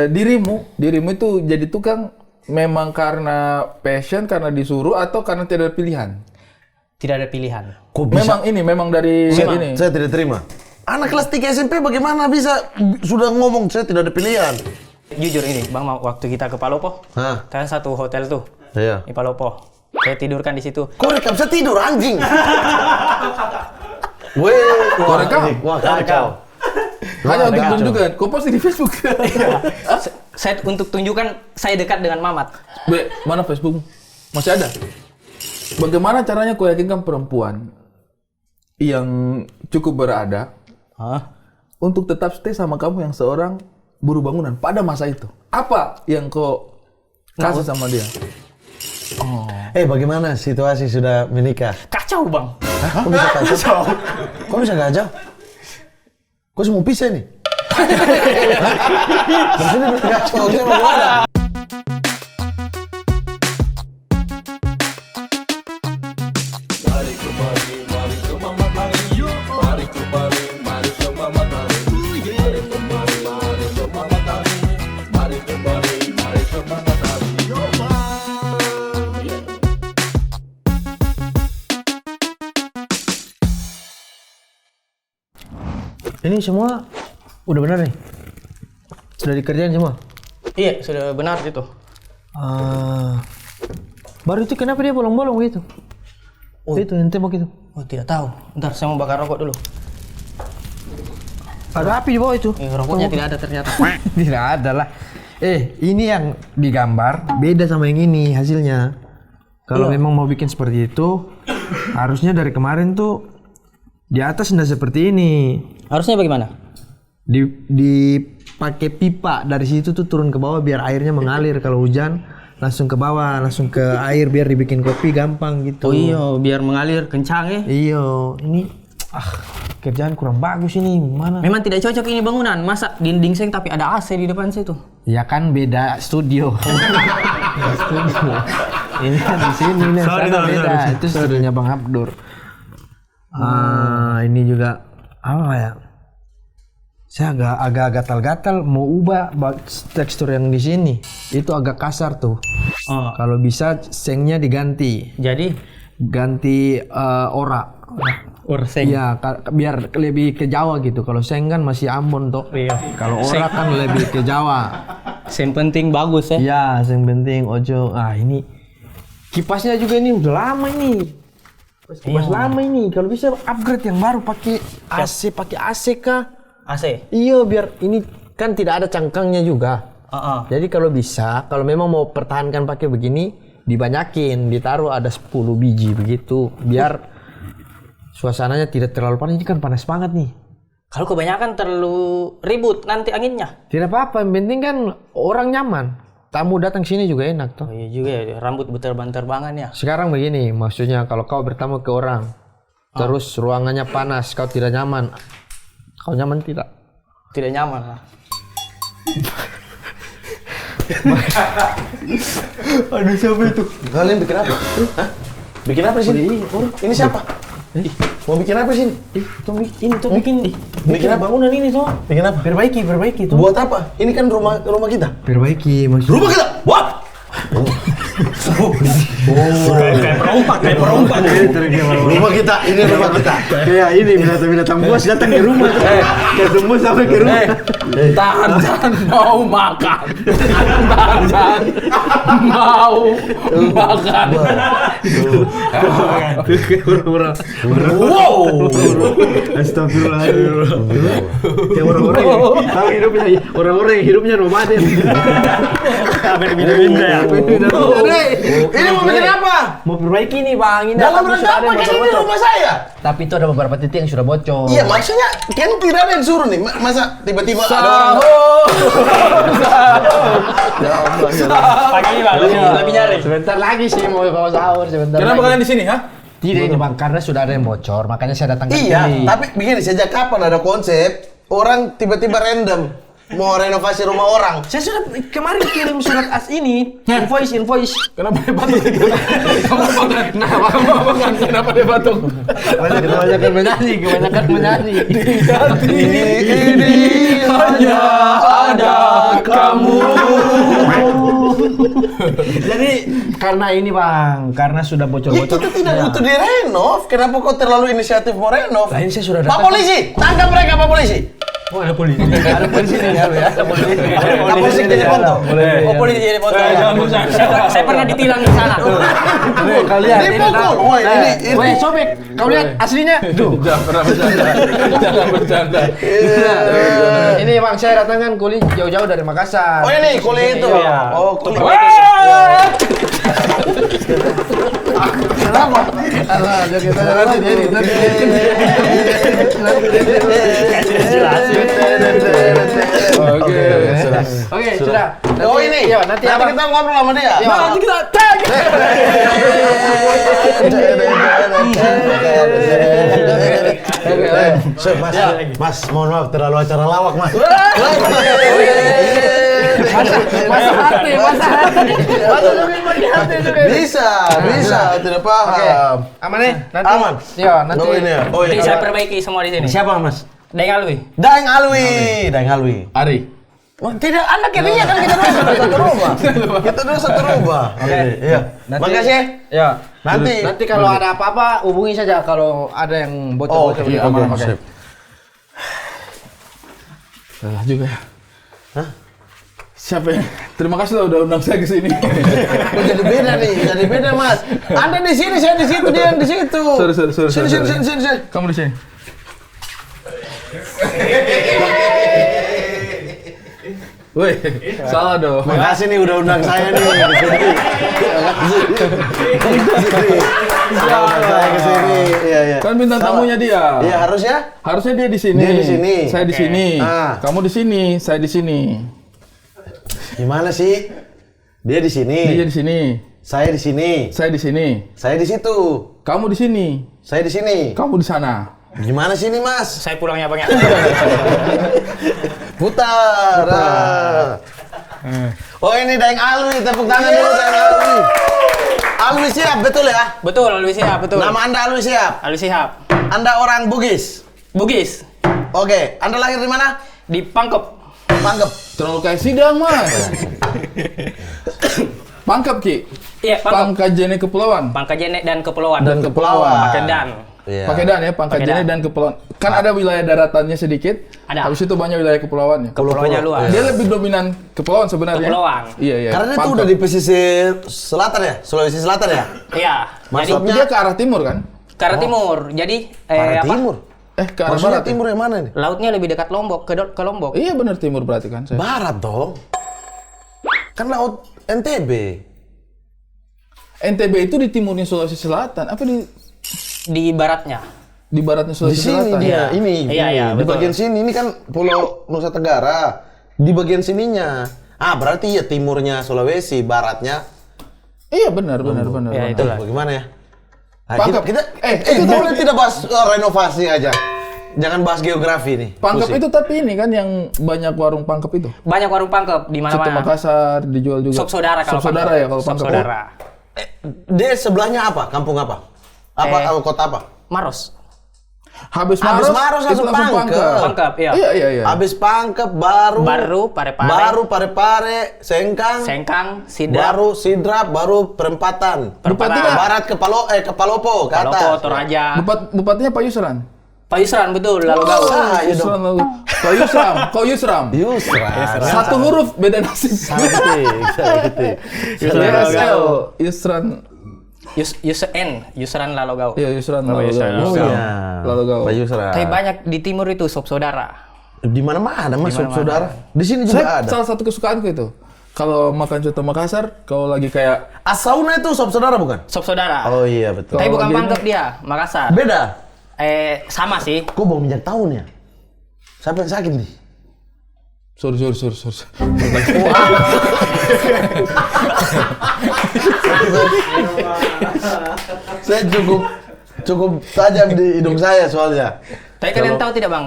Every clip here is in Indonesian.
dirimu itu jadi tukang memang karena passion, karena disuruh, atau karena tidak ada pilihan? Tidak ada pilihan. Kok bisa? Memang dari ini. Saya tidak terima. Anak kelas 3 SMP bagaimana bisa sudah ngomong saya tidak ada pilihan? Jujur ini, Bang, waktu kita ke Palopo, kan satu hotel tuh. Iya. Di Palopo. Saya tidurkan di situ. Kok rekam saya tidur anjing? Weh, Kok rekam? Wah, kacau. Hanya untuk tunjukkan, kok post di Facebook? Saya untuk tunjukkan saya dekat dengan Mamat. Mana Facebook? Masih ada? Bagaimana caranya kau yakinkan perempuan yang cukup berada untuk tetap stay sama kamu yang seorang buruh bangunan pada masa itu? Apa yang kau kasih sama dia? Bagaimana situasi sudah menikah? Kacau, Bang. Hah? Kok bisa kacau? Kok bisa kacau? Kok semua pisah nih? Maksudnya kacau, maksudnya bagaimana? Ini semua udah benar nih? Sudah dikerjain semua? Iya, sudah benar itu. Baru itu kenapa dia bolong-bolong gitu? Itu yang tembok itu. Oh, tidak tahu. Ntar saya mau bakar rokok dulu. Ada api di bawah itu? Rokoknya tidak ada ternyata. Tidak ada lah. Ini yang digambar beda sama yang ini hasilnya. Kalau memang mau bikin seperti itu, harusnya dari kemarin tuh di atas nggak seperti ini. Harusnya bagaimana? Dipakai pipa dari situ tuh turun ke bawah biar airnya mengalir. Kalau hujan langsung ke bawah, langsung ke air biar dibikin kopi gampang gitu. Oh iya, biar mengalir kencang ya. Iya, ini kerjaan kurang bagus ini. Mana? Memang tidak cocok ini bangunan. Masa dinding seng tapi ada AC di depan situ? Ya kan beda studio. Studio. Ini kan di sini nih. Beda. Itu studionya Bang Abdur. Ini juga apa ya? Saya agak gatal-gatal mau ubah tekstur yang di sini. Itu agak kasar tuh. Kalau bisa sengnya diganti. Jadi ganti ora seng. Iya, biar lebih ke Jawa gitu. Kalau seng kan masih Ambon toh. Iya. Kalau ora kan lebih ke Jawa. Seng penting bagus ya. Iya, seng penting ojo. Ini kipasnya juga ini udah lama ini. Kipas lama ini. Kalau bisa upgrade yang baru pakai AC, kah? AC. Iya, biar ini kan tidak ada cangkangnya juga. Jadi kalau bisa, kalau memang mau pertahankan pakai begini, dibanyakin, ditaruh ada 10 biji begitu, biar suasananya tidak terlalu panas. Ini kan panas banget nih. Kalau kebanyakan terlalu ribut nanti anginnya. Tidak apa-apa, yang penting kan orang nyaman. Tamu datang sini juga enak toh. Oh iya juga ya, rambut berterbangan ya. Sekarang begini, maksudnya kalau kau bertamu ke orang, terus ruangannya panas, kau tidak nyaman. Kau nyaman tidak? Tidak nyaman lah. Aduh, siapa itu? Kalian bikin apa? Hah? Bikin apa di sini? Ini siapa? Mau bikin apa sini? Bikin apa? Bangunan ini tuh. Bikin apa? Perbaiki tuh. Buat apa? Ini kan rumah kita. Perbaiki maksudnya. Rumah kita? What? Kayak perompak. Rumah kita, ini rumah kita. Kayak ini binatang buas datang ke rumah. Ketemu sampai ke rumah. Tarzan mau makan. Tarzan mau makan. Wow. Astagfirullahaladzim. Kayak orang-orang yang hidupnya nomaden. Beda-beda ya. Ini mau bikin apa? Mau perbaiki nih Bang, ini dalam rangka apa? Kan ini rumah saya. Tapi itu ada beberapa titik yang sudah bocor. Iya, maksudnya kan tidak ada yang suruh nih. Masa tiba-tiba ada orang Pagi Bang, lebih nyari. Sebentar lagi sih mau bawa sahur sebentar. Kenapa kalian di sini, ha? Tidak ini Bang, karena sudah ada yang bocor, makanya saya datang ke sini. Iya, tapi begini, sejak kapan ada konsep orang tiba-tiba random mau renovasi rumah orang. Saya sudah kemarin kirim surat as ini, invoice. Kenapa dia batuk? Kenapa dia batuk? Kebanyakan menyanyi. Di hati ini hanya ada kamu. Jadi karena ini bang, karena sudah Itu bocor-bocor. tidak butuh direnov. Kenapa kau terlalu inisiatif mau renov? Lain saya sudah Pak datang. polisi, tangkap mereka Pak polisi. Oh ada polisi. Ada polisi nih ya. Ada polisi. Pak polisi jadi foto. Oh, polisi jadi foto. Saya pernah ditilang di sana. Kalian Dipukul. Woi, ini. Woi, sobek. Kau lihat aslinya. Tuh. Jangan pernah bercanda. Jangan bercanda. Ini bang, saya datangkan kuli jauh-jauh dari Makassar. Oh ini kuli itu. Iya. Oh kuli. Kenapa? Allah, kita nanti ini. Oke, sudah. Oh ini. Iya, nanti Nanti abang. kita ngobrol sama dia. Nanti kita tag. Mas, mohon maaf terlalu acara lawak, Mas. Masa hati. Bisa, tidak paham. Aman nih? Nanti. Aman. Iya, nanti. Oh ini ya. Oh Nanti iya. saya perbaiki semua di sini. Siapa Mas? Dengan Alwi. Daeng Alwi. Ari. Wah, tidak, Anda kayaknya kan kita dulu satu rumah. Kita dulu satu rumah. Oke, iya. Makasih. Ya. Nanti kalau ada apa-apa hubungi saja kalau ada yang bocor-bocor. Oke. Salah juga ya. Hah? Siapa yang? Terima kasih lah udah undang saya ke sini. Oh, jadi beda Mas. Anda di sini, saya di situ, dia di situ. Sorry. Sini. Kamu di sini. Woi, salah dong. Makasih nih udah undang saya nih di sini. Saya ke sini. Iya. Kan bintang tamunya dia. Iya, harusnya? Harusnya dia di sini. Dia di sini. Saya di sini. Kamu di sini, saya di sini. Gimana sih? Dia di sini. Dia di sini. Saya di sini. Saya di sini. Saya di situ. Kamu di sini. Saya di sini. Kamu di sana. Gimana sih ini, Mas? Saya pulangnya Bang ya. Putar. Oh, ini Daeng Alwi, tepuk tangan dulu Daeng Alwi. Alwi siap, betul ya? Betul, Alwi Sihab, betul. Nama Anda Alwi siap. Alwi Sihab. Anda orang Bugis. Bugis. Oke, Anda lahir di mana? Di Pangkep. Pangkep. Terlalu kayak sidang, Mas. Pangkep, Ki. Iya, Pangkep. Pangkajene Kepulauan. Pangkajene dan Kepulauan. Dan Kepulauan. Pakai dan. Iya. Pakai dan ya, Pangkajene dan Kepulauan. Kan ada wilayah daratannya sedikit. Ada. Habis itu banyak wilayah kepulauannya. Kepulauannya luas. Dia lebih dominan kepulauan sebenarnya. Kepulauan. Iya. Karena itu Pangkep. udah di pesisir selatan ya? Sulawesi Selatan ya? Iya. Tapi Maksudnya dia ke arah timur kan? Ke arah timur. Jadi arah timur. Ke arah Maksudnya barat. ya? timur yang mana nih? Lautnya lebih dekat Lombok, ke Lombok. Iya benar timur berarti kan saya. Barat dong. Kan laut NTB. NTB itu di timurnya Sulawesi Selatan. Apa Di baratnya. di baratnya Di Sulawesi sini Selatan? dia, ini. Iya, Di betul. bagian sini, ini kan Pulau Nusa Tenggara. Di bagian sininya. Berarti ya timurnya Sulawesi, baratnya. Iya benar. Ya, itulah. Bagaimana ya? Pangkep. Kita boleh tidak bahas renovasi aja. Jangan bahas geografi nih. Pangkep Pusing. itu tapi ini kan yang banyak warung Pangkep itu. Banyak warung Pangkep di Soto mana-mana. Makassar dijual juga. Sop saudara kalau Sop saudara Pangkep. ya kalau Sop Pangkep. saudara. Dia sebelahnya apa? Kampung apa? Kota apa? Maros. Habis Habis Maros, Maros itu langsung Pangkep. Pangkep, iya. Iya. Habis Pangkep baru Pare-Pare, Sengkang, Sidrap, baru Sidrap, baru Perempatan. Perempatan. Barat ke Palopo, ke Palopo, atas. Toraja. Bupatinya Pak Yusran. Pak Yusran, betul, lalu gaul. Iya dong. Yusran lalu. Pak Yusram, Kau Yusram. Yusran. Satu huruf beda nasib. YSL, Yusran. Yusran lalu gaul. Iya Yusran Oh, lalu. Yusran. Gaul. Oh iya. Lalu gaul. Pak Yusran. Tapi banyak di timur itu sop saudara. Di mana-mana Mas, Di mana-mana. saudara. Di sini juga Saya ada. salah satu kesukaanku itu. Kalau makan soto Makassar, kalau lagi kayak Asauna itu sop saudara bukan? Sop saudara. Oh iya betul. Tapi bukan Kalau Pangkep dia, Makassar. Beda. Sama sih. Kok bau minyak tahun ya? Siapa yang sakit nih? sorry. Saya cukup tajam di hidung saya soalnya. Tapi kalian tahu tidak Bang,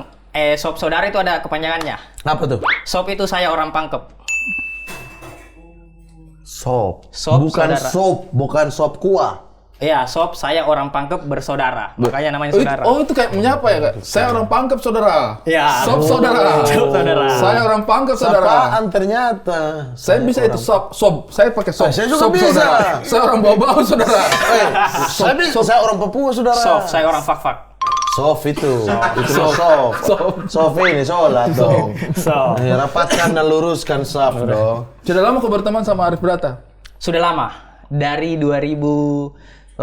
Sop saudara itu ada kepanjangannya. Apa tuh? Sop itu saya orang Pangkep. Sop. Sop, Bukan saudara. sop, bukan sop kuah. Iya, sop saya orang Pangkep bersaudara. Makanya namanya saudara. Oh itu kayak menyapa ya kak? Saya orang Pangkep saudara. Ya. Sop saudara. Sop saudara. Saya orang Pangkep saudara. Sapaan ternyata. Saya bisa itu sop. Saya pakai sop. Saya juga Sop, bisa. saudara. Saya orang bau-bau saudara. Saya orang Papua, saudara. Sop, saya orang fak-fak. Sof itu sof. Sof ini sholat dong. Sop. Rapatkan dan luruskan saf dong. Sudah lama kau berteman sama Arif Brata? Sudah lama. Dari 2018.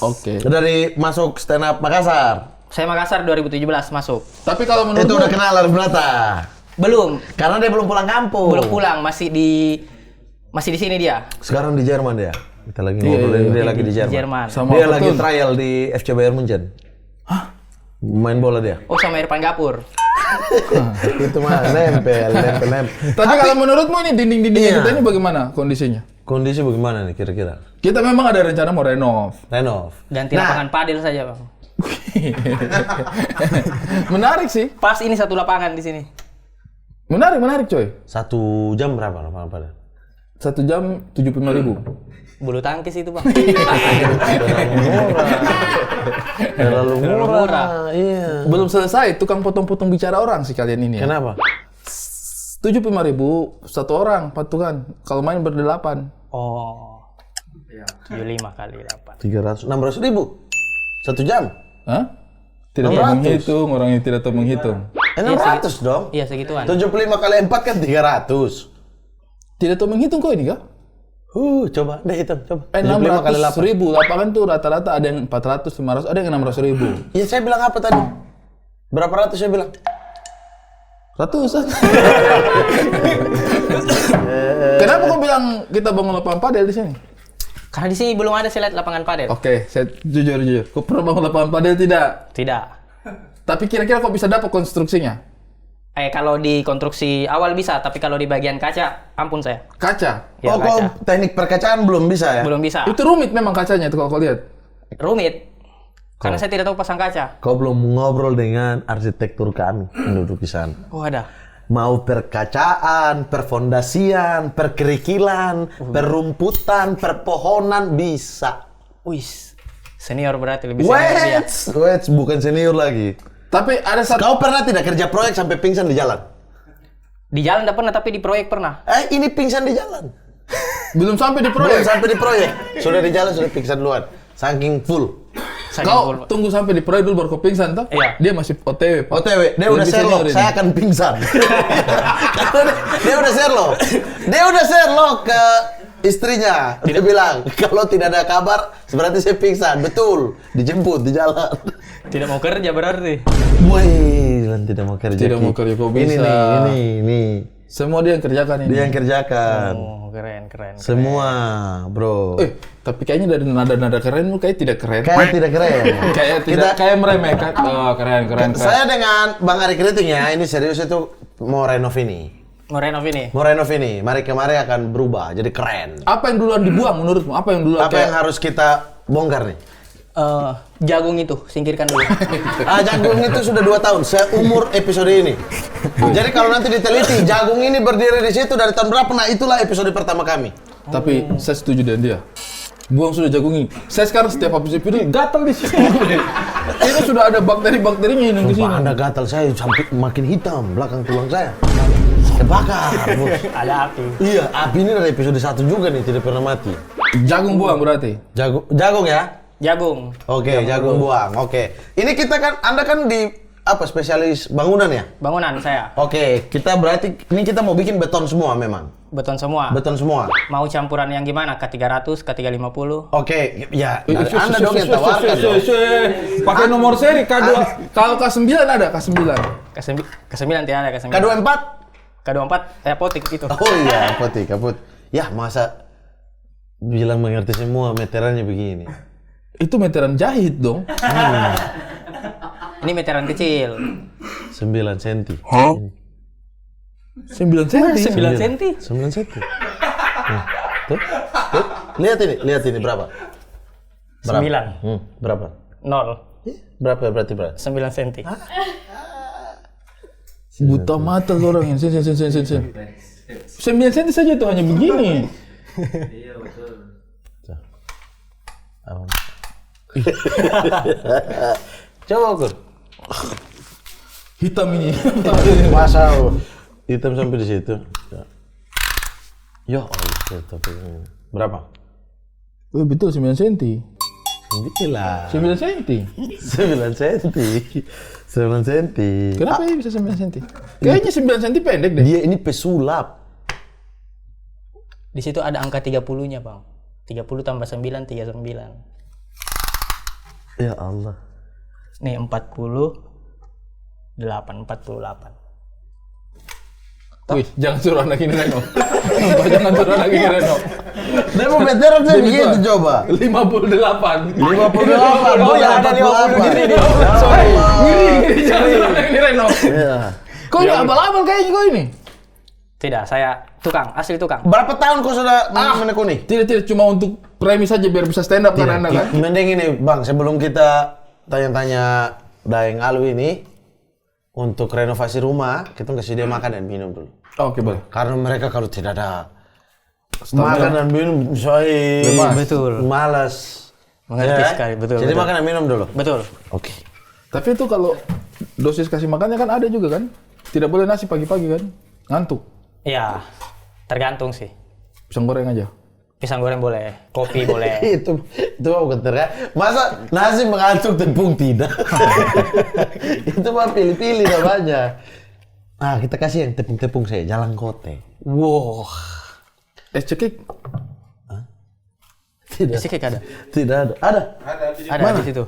Oke. Dari masuk stand up Makassar. Saya Makassar 2017 masuk. Tapi kalau menurut Itu udah kenal Arif Brata. Belum. Karena dia belum pulang kampung. Belum pulang, masih di sini dia. Sekarang di Jerman dia. Kita lagi ngobrolin dia lagi di Jerman. Jerman. Sama Dia apa lagi tuh? trial di FC Bayern Munchen. Hah? Main bola dia. Oh, sama Irfan Gapur. Itu mah nempel. Tapi kalau menurutmu ini dinding-dindingnya Iya. kita ini bagaimana kondisinya? Kondisi bagaimana nih kira-kira? Kita memang ada rencana mau renov. Renov. Ganti lapangan padel saja, Bang. Menarik sih. Pas ini satu lapangan di sini. Menarik coy. 1 jam berapa lapangan padel? 1 jam 75.000. Bulu tangkis itu, Bang. Terlalu murah. Iya. Belum selesai tukang potong-potong bicara orang sih kalian ini. Ya. Kenapa? 75.000 satu orang patungan. Kalau main berdelapan. Oh. 75 kali 8. 300, 600 ribu. 1 jam. Hah? Tidak tahu 600. menghitung, orang yang tidak tahu menghitung. 600 dong. Iya, segituan. 75 kali 4 kan 300. Tidak tahu menghitung kok ini kak? Coba deh hitung, coba. 600 kali 8. ribu. Lapangan tuh rata-rata ada yang 400, 500, ada yang 600 ribu. Ya saya bilang apa tadi? Berapa ratus saya bilang? Ratusan. Kenapa kau bilang kita bangun lapangan padel di sini? Karena di sini belum ada saya lihat lapangan padel. Oke, saya jujur. Kau pernah bangun lapangan padel tidak? Tidak. Tapi kira-kira kok bisa dapat konstruksinya? Kalau di konstruksi awal bisa, tapi kalau di bagian kaca, ampun saya. Kaca. Ya, kok kaca. teknik perkacaan belum bisa ya? Belum bisa. Itu rumit memang kacanya itu kalau kau lihat. Rumit. Karena saya tidak tahu pasang kaca. Kau belum ngobrol dengan arsitektur kami yang duduk di sana. Oh, ada. Mau perkacaan, perfondasian, perkerikilan, perumputan, perpohonan bisa. Wis. Senior berarti lebih senior dia. Wait, bukan senior lagi. Tapi ada satu. Kau pernah tidak kerja proyek sampai pingsan di jalan? Di jalan tidak pernah, tapi di proyek pernah. Ini pingsan di jalan. Belum sampai di Belum proyek. sampai di proyek. Sudah di jalan, sudah pingsan duluan. Saking full. Kau tunggu sampai di proyek dulu baru kau pingsan toh? Iya. Dia masih OTW. Pak. OTW, dia udah Lebih Sherlock, senior ini. saya akan pingsan. Dia udah Sherlock. Dia udah Sherlock ke istrinya. Dia bilang, kalau tidak ada kabar, berarti saya pingsan. Betul, dijemput di jalan. Tidak mau kerja berarti. Wih, tidak mau kerja. Tidak Ki. mau kerja, kok Ini bisa. nih. Semua dia yang kerjakan ini. Dia yang kerjakan. Oh, keren. Semua, bro. Tapi kayaknya dari nada-nada keren lu kayak tidak keren. Kayak tidak keren. kayak tidak kayak meremehkan. Oh, keren. Saya dengan Bang Ari Kriting ya, ini serius itu mau renov ini. Mau renov ini. Mau renov ini, mari kemari akan berubah, jadi keren. Apa yang duluan dibuang menurutmu? Apa yang duluan Apa yang harus kita bongkar nih? Jagung itu, singkirkan dulu. Jagung itu sudah 2 tahun, seumur episode ini. Jadi kalau nanti diteliti, jagung ini berdiri di situ dari tahun berapa? Nah itulah episode pertama kami. Tapi saya setuju dengan dia. Buang sudah jagung ini. Saya sekarang setiap habis episode gatal di sini. Ini sudah ada bakteri-bakterinya yang di sini. Sumpah Anda gatal, saya sampai makin hitam belakang tulang saya. Kebakar, bos. Ada api. Iya, api ini dari episode 1 juga nih, tidak pernah mati. Jagung buang berarti. Jagung ya? Jagung. Oke, jagung buang. Oke. Ini kita kan, Anda kan di apa spesialis bangunan ya? Bangunan saya. Oke, kita berarti ini kita mau bikin beton semua memang. Beton semua. Beton semua. Mau campuran yang gimana? K300, K350. Oke, ya dari Anda dong yang tawarkan dong. Pakai nomor seri K2. Kalau K9 ada K9. K9 tidak ada K9. K24? K24, potik itu. Oh iya, kaput. Ya, masa bilang mengerti semua meterannya begini. Itu meteran jahit dong. Ini meteran kecil. 9 cm. 9 cm. 9 cm. 9 cm. Tuh. Lihat ini berapa? 9. Berapa? 0. Berapa berarti berapa? 9 cm. Buta mata orang yang sen. 9 senti saja tuh hanya begini. Iya betul. Coba ukur. Hitam ini. Masa hitam sampai di situ. Ya Allah, tapi berapa? Oh, betul 9 senti. Gila. 9 senti. 9 senti. 9 senti. Kenapa ya bisa 9 senti? Kayaknya 9 senti pendek deh. Dia ini pesulap. Di situ ada angka 30-nya, Bang. 30 tambah 9, 39. Ya Allah. Nih 48. Wih, jangan suruh anak ini Reno. Jangan suruh anak ini Reno. Dia mau veteran saya begitu coba. 58. 58. Oh ya ada 50 gini nih. Sorry. Ngiri, jangan suruh anak ini Reno. Iya. Kok ini abal-abal kayaknya kok ini? Tidak, saya tukang, asli tukang. Berapa tahun kau sudah menekuni? Tidak, cuma untuk premis saja biar bisa stand up kan Anda kan? Mending ini Bang, sebelum kita tanya-tanya Daeng Alu ini, untuk renovasi rumah, kita kasih dia makan dan minum dulu. Oke, boleh. Karena mereka kalau tidak ada makan dan minum, saya Betul. malas. Mengerti sekali, betul. Jadi betul. makan dan minum dulu. Betul. Oke. Tapi itu kalau dosis kasih makannya kan ada juga kan? Tidak boleh nasi pagi-pagi kan? Ngantuk. Iya, tergantung sih. Pisang goreng aja. Pisang goreng boleh, kopi boleh. itu bukan tergantung. Masa nasi mengantuk tepung tidak? Itu mah pilih-pilih namanya. Nah, kita kasih yang tepung-tepung saya, jalan kote. Wow. Es cekik. Tidak. Isi kek ada. Tidak ada. Ada. Ada di situ.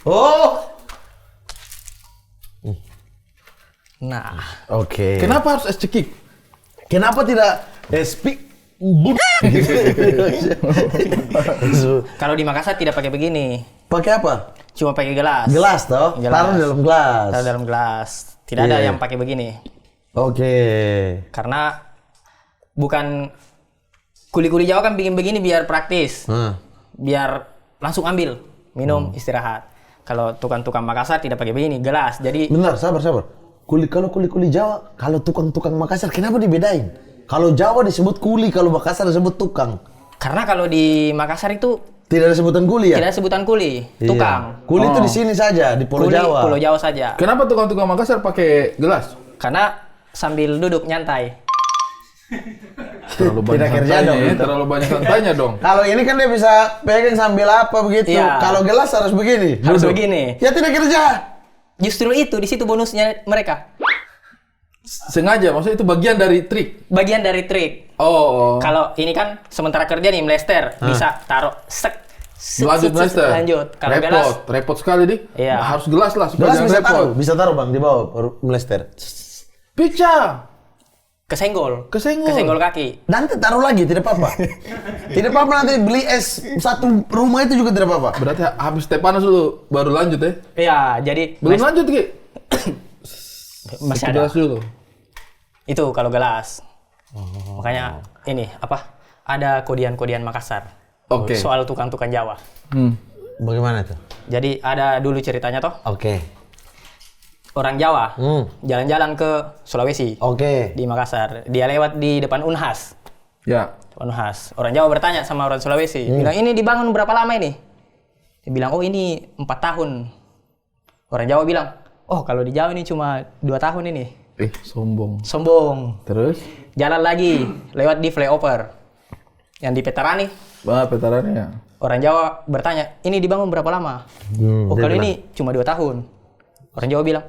Oh. Nah, Oke. Kenapa harus es cekik? Kenapa tidak speak? kalau di Makassar tidak pakai begini. Pakai apa? Cuma pakai gelas. Gelas toh? Gelas. Taruh dalam gelas. Taruh dalam gelas. Tidak ada Iya. yang pakai begini. Oke. Karena bukan kuli-kuli Jawa kan bikin begini biar praktis. Biar langsung ambil, minum, istirahat. Kalau tukang-tukang Makassar tidak pakai begini, gelas. Jadi Bentar, sabar. Kalau kuli Jawa, kalau tukang-tukang Makassar kenapa dibedain? Kalau Jawa disebut kuli, kalau Makassar disebut tukang. karena kalau di Makassar itu Tidak ada sebutan kuli ya? tidak ada sebutan kuli, tukang. Iya. Kuli itu di sini saja, di Pulau Kuli Jawa. Pulau Jawa saja. Kenapa tukang-tukang Makassar pakai gelas? Karena sambil duduk nyantai. Terlalu banyak Tidak kerja santainya dong. ya, terlalu banyak santainya dong. Kalau ini kan dia bisa pegang sambil apa begitu. Iya. Kalau gelas harus begini. Harus duduk. begini. Ya tidak kerja. Justru itu di situ bonusnya mereka. Sengaja, maksudnya itu bagian dari trik. Bagian dari trik. Oh. Kalau ini kan sementara kerja nih melester, bisa taruh sek. Lanjut Master. Lanjut. Kalau gelas, Repot sekali dik. Iya. Harus gelas lah supaya Gelas jangan bisa repot. bisa taruh Bang di bawah baru melester. Pica. kesenggol. Kesenggol. Kesenggol kaki. Nanti taruh lagi tidak apa-apa. Tidak apa-apa nanti beli es satu rumah itu juga tidak apa-apa. Berarti habis teh panas dulu baru lanjut ya? Iya, jadi Belum lanjut Ki. masih Satu ada. gelas dulu. Itu kalau gelas. Makanya ini apa? Ada kodian-kodian Makassar. Oke. Soal tukang-tukang Jawa. Bagaimana itu? Jadi ada dulu ceritanya toh, Oke. orang Jawa jalan-jalan ke Sulawesi Oke. di Makassar. Dia lewat di depan Unhas. Ya. Unhas. Orang Jawa bertanya sama orang Sulawesi, bilang ini dibangun berapa lama ini? Dia bilang, oh ini 4 tahun. Orang Jawa bilang, oh kalau di Jawa ini cuma 2 tahun ini. Sombong. Sombong. Terus? Jalan lagi, lewat di flyover. Yang di Petarani. Petarannya. Orang Jawa bertanya, ini dibangun berapa lama? Oh kalau ini cuma 2 tahun. Orang Jawa bilang,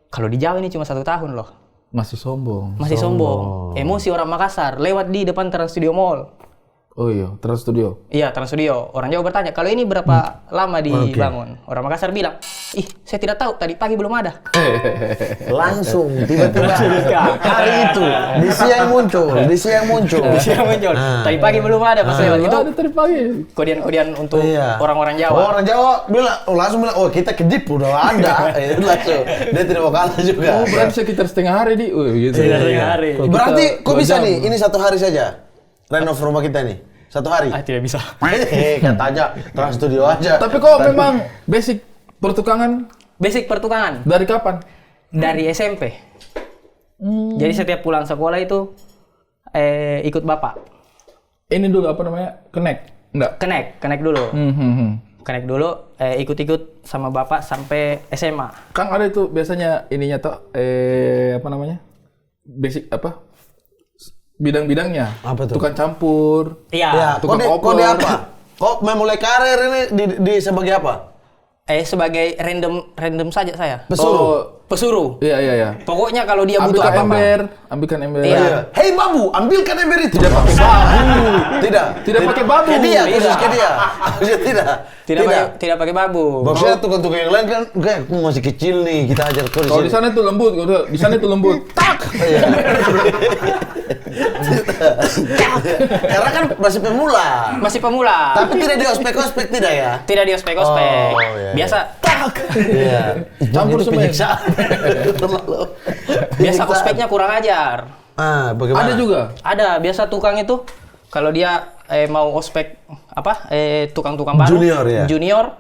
kalau di Jawa ini cuma 1 tahun loh. Masih sombong. Masih sombong. Emosi orang Makassar, lewat di depan Trans Studio Mall. Oh iya, Trans Studio. Iya, Trans Studio. Orang Jawa bertanya, kalau ini berapa lama dibangun? Orang Makassar bilang, ih, saya tidak tahu, tadi pagi belum ada. Langsung tiba-tiba hari itu di siang muncul. Siang muncul. Tadi pagi belum ada pas lewat. Itu Ada tadi pagi. kodian-kodian untuk Iya. orang-orang Oh, Jawa. orang Jawa langsung bilang, oh kita kedip udah ada. Langsung dia tidak mau kalah juga. Oh, berarti sekitar setengah hari di. Gitu. Setengah hari. Kalau Berarti kita kok 2 bisa jam. nih? Ini 1 hari saja renov rumah kita nih. 1 hari. Tidak bisa. Katanya Trans Studio aja. Tapi kok memang basic pertukangan Basic pertukangan. dari kapan? Dari SMP. Jadi setiap pulang sekolah itu ikut bapak. Ini dulu apa namanya? Connect? Enggak. Connect dulu. Connect dulu, ikut-ikut sama bapak sampai SMA. Kan ada itu biasanya ininya toh apa namanya? Basic apa? Bidang-bidangnya. Apa tuh? Tukang campur. Iya. Ya, tukang kok opor. di apa? Kok memulai karir ini di sebagai apa? Sebagai random saja saya. Pesuruh. Pesuruh. Iya. Pokoknya kalau dia butuh Ambilkan apa-apa. ember, ambilkan ember. Iya. Hei babu, ambilkan ember itu. Tidak pakai babu. Tidak pakai babu. Ke dia, Tidak. khusus ke dia. Maksudnya tidak. Tidak pakai babu. Maksudnya tukang-tukang yang lain kan, kayak aku masih kecil nih, kita ajar kau Kalau di sana itu lembut, kalau di sana itu lembut. Tak. Iya. Karena kan masih pemula. Masih pemula. Tapi tidak di ospek-ospek tidak ya? Tidak di ospek-ospek. Oh, iya. Biasa tak. Iya. Campur Itu semen. penyiksaan. Terlalu. Biasa Penyiksaan. ospeknya kurang ajar. Bagaimana? Ada juga. Ada biasa tukang itu kalau dia mau ospek apa tukang-tukang baru Junior, ya? junior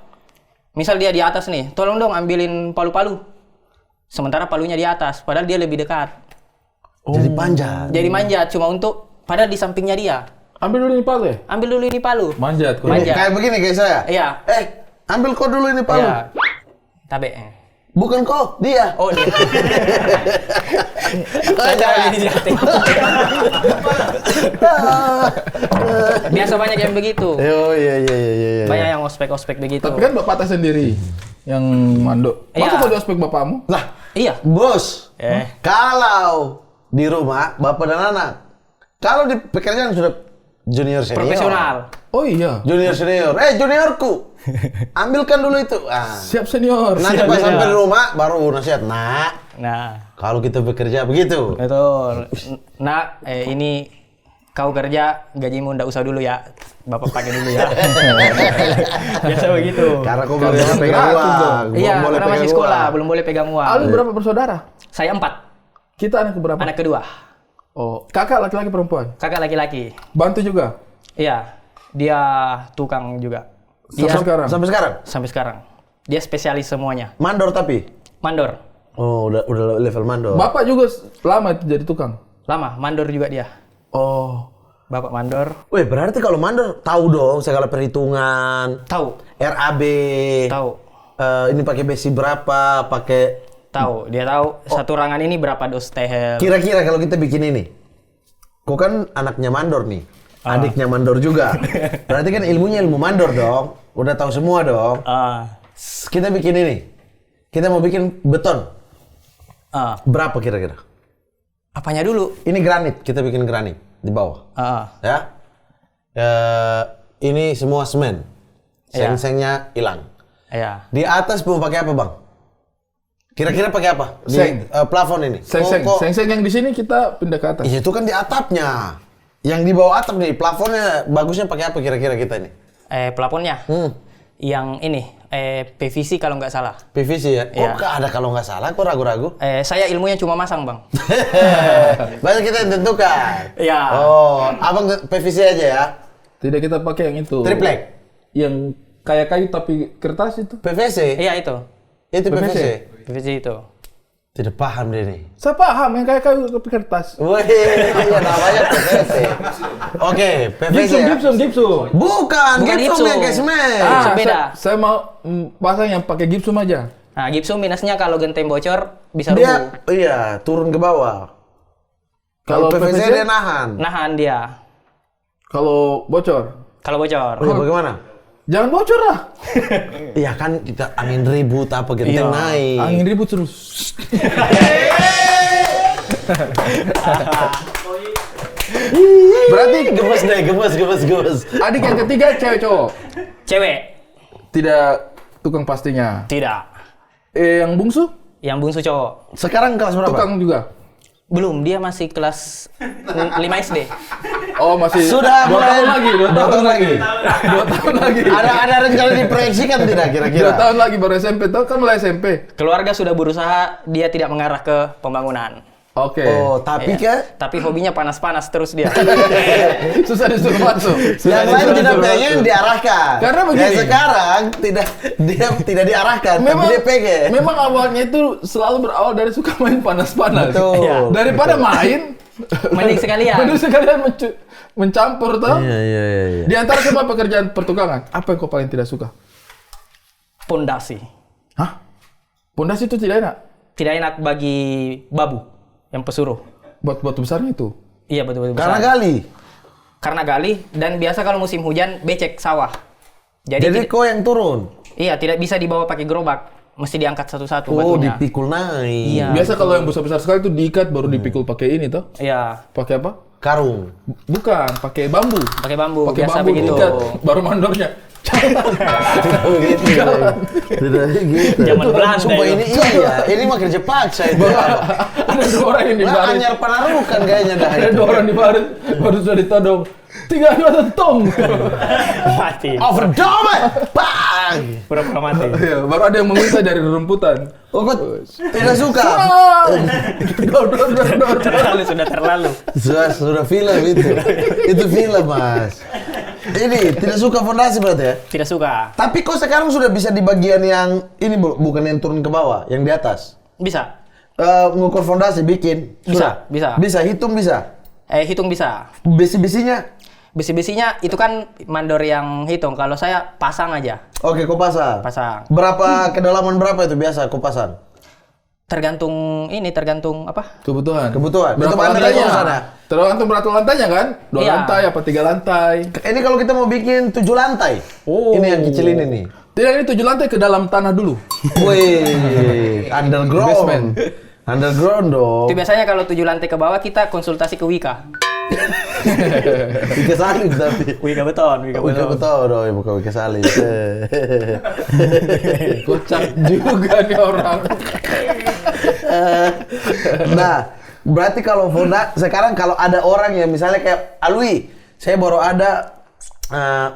misal dia di atas nih tolong dong ambilin palu-palu sementara palunya di atas padahal dia lebih dekat Jadi panjat. jadi manjat cuma untuk padahal di sampingnya dia Ambil dulu ini palu ya? ambil dulu ini palu Manjat. kok. Manjat. Kayak begini kayak saya. iya Ambil kau dulu ini palu. iya tabe Bukan kau, dia. oh dia saya ini jatuh. Biasa banyak yang begitu Oh iya. banyak yang ospek-ospek begitu Tapi kan bapak atas sendiri yang mandok. Iya. Masa kalau di ospek bapakmu? Lah, iya bos. Eh. Kalau di rumah bapak dan anak. Kalau di pekerjaan sudah junior senior. profesional Oh iya. Junior senior. Juniorku. Ambilkan dulu itu. Siap senior. Nanti pas sampai di rumah baru nasihat. Nah, nah kalau kita bekerja begitu. betul. Nak, ini kau kerja gajimu ndak usah dulu ya. Bapak pakai dulu ya. Biasa begitu. Karena kau belum boleh pegang gratis uang. dong. Belum Iya, boleh karena pegang masih sekolah, uang. belum boleh pegang uang. Alu berapa bersaudara? Saya 4, Kita anak berapa? anak kedua. Oh, kakak laki-laki perempuan. Kakak laki-laki. Bantu juga. Iya, dia tukang juga. Sampai Dia sekarang. Sampai sekarang? sampai sekarang. Dia spesialis semuanya. Mandor tapi? Mandor. Oh, udah level mandor. Bapak juga lama jadi tukang. Lama, mandor juga dia. Oh. Bapak mandor. Weh, berarti kalau mandor tahu dong segala perhitungan, Tahu, RAB. tahu. Ini pakai besi berapa, pakai Tahu, dia tahu satu rangan ini berapa dos tehel. kira-kira kalau kita bikin ini. Kok kan anaknya mandor nih. Adiknya mandor juga. Berarti kan ilmunya ilmu mandor dong. Udah tahu semua dong. Kita bikin ini. Kita mau bikin beton. Berapa kira-kira? Apanya dulu? Ini granit, kita bikin granit di bawah. Ya. Ini semua semen. Iya. Seng-sengnya hilang. Iya. Di atas mau pakai apa, Bang? Kira-kira pakai apa? Di Seng. plafon ini. Seng-seng. Kok- Seng-seng yang di sini kita pindah ke atas. Iya, itu kan di atapnya. Yang di bawah atap nih, plafonnya bagusnya pakai apa kira-kira kita ini? Plafonnya yang ini PVC kalau nggak salah. PVC ya? Iya. Kok ada kalau nggak salah? Kok ragu-ragu? Saya ilmunya cuma masang, Bang. Berarti kita yang tentukan. Iya. Oh, abang PVC aja ya? Tidak, kita pakai yang itu. Triplek? Yang kayak kayu tapi kertas itu. PVC? Iya itu. Itu PVC? PVC itu. Tidak paham dia nih. Saya paham yang kayak kayu tapi kertas. Wih, ya namanya PVC. Oke, PVC ya? Gipsum. Bukan Bukan gipsum gipsum. yang kayak semen. Beda. Saya mau pasang yang pakai gipsum aja. Nah, gipsum minusnya kalau genteng bocor bisa Dia, rubuh. iya, turun ke bawah. Kalau Kalau PVC PVC dia nahan. Nahan dia. Kalau bocor, Kalau bocor. Oh, iya, bagaimana? jangan bocor lah. Iya kan kita angin ribut apa genteng naik. Angin ribut terus. Berarti gemes deh, gemes. Adik yang ketiga cewek cowok. Cewek? Tidak tukang pastinya. Tidak. Yang bungsu Yang bungsu cowok? Sekarang kelas berapa? tukang juga. Belum, dia masih kelas 5 SD. Oh masih. Sudah 2 mulai tahun lagi. 2 tahun lagi. 2 tahun lagi. Ada rencana diproyeksikan tidak 2 kira-kira? tahun lagi baru SMP. Tahu kan mulai SMP. Keluarga sudah berusaha, dia tidak mengarah ke pembangunan. Oke. Oh, tapi Iya. Tapi hobinya panas-panas terus dia. Susah disuruh masuk. yang lain tidak pengen diarahkan. Karena begini. Yang sekarang dia tidak diarahkan, tapi dia pengen. Memang awalnya itu selalu berawal dari suka main panas-panas. Betul. Iya. Daripada main, Mending sekalian. mending sekalian mencampur toh. Iya. Di antara semua pekerjaan pertukangan, apa yang kau paling tidak suka? Pondasi. Hah? Pondasi itu tidak enak? Tidak enak bagi babu yang pesuruh. Buat batu besarnya itu? Iya betul-betul Karena besar. gali. Karena gali dan biasa kalau musim hujan becek sawah. Jadi kau yang turun. Iya, tidak bisa dibawa pakai gerobak. Mesti diangkat satu-satu Oh, batunya. dipikul naik. Iya. Biasa kalau yang besar-besar sekali itu diikat baru dipikul pakai ini toh? Iya, Pakai apa? Karung. Bukan, pakai bambu. pakai bambu. Pakai Biasa bambu begitu. diikat baru mandornya. Tidak begitu. Tidak gitu. Zaman Belanda Sumpah itu. ini iya. Ini mah kerja paksa itu. Ada 2 orang yang di Nah, baris. anyar panarukan kayaknya dah Ada itu. 2 orang di baris, baru sudah ditodong. 3, 2, 1, tong. Mati. Overdome! Bang! Pura-pura mati. Iya, baru ada yang mengintai dari rumputan. Oh, kau tidak suka? Dor. Sudah terlalu. Sudah film itu. Itu film, Mas. Ini tidak suka fondasi berarti ya? Tidak suka. Tapi kok sekarang sudah bisa di bagian yang ini bukan yang turun ke bawah, yang di atas. Bisa. Ngukur fondasi bikin. Bisa, Sudah? bisa. Bisa, hitung bisa. Hitung bisa. Besi-besinya? Besi-besinya itu kan mandor yang hitung. Kalau saya pasang aja. Oke, kau pasang. Pasang. Berapa kedalaman berapa itu biasa kau pasang? Tergantung apa? Kebutuhan. Kebutuhan. Itu Berapa mana lantainya? dari sana? Tergantung berapa lantainya kan? 2 Iya. lantai apa 3 lantai? Ini kalau kita mau bikin 7 lantai. Oh. Ini yang kecil ini nih. Tidak, ini 7 lantai ke dalam tanah dulu. Wih, underground. Basement. Underground dong. Itu biasanya kalau 7 lantai ke bawah kita konsultasi ke Wika. Wika Salim tapi. Wika beton, Wika betul dong, bukan Wika Salim. Kocak juga nih orang. Nah, berarti kalau sekarang kalau ada orang yang misalnya kayak Alwi, saya baru ada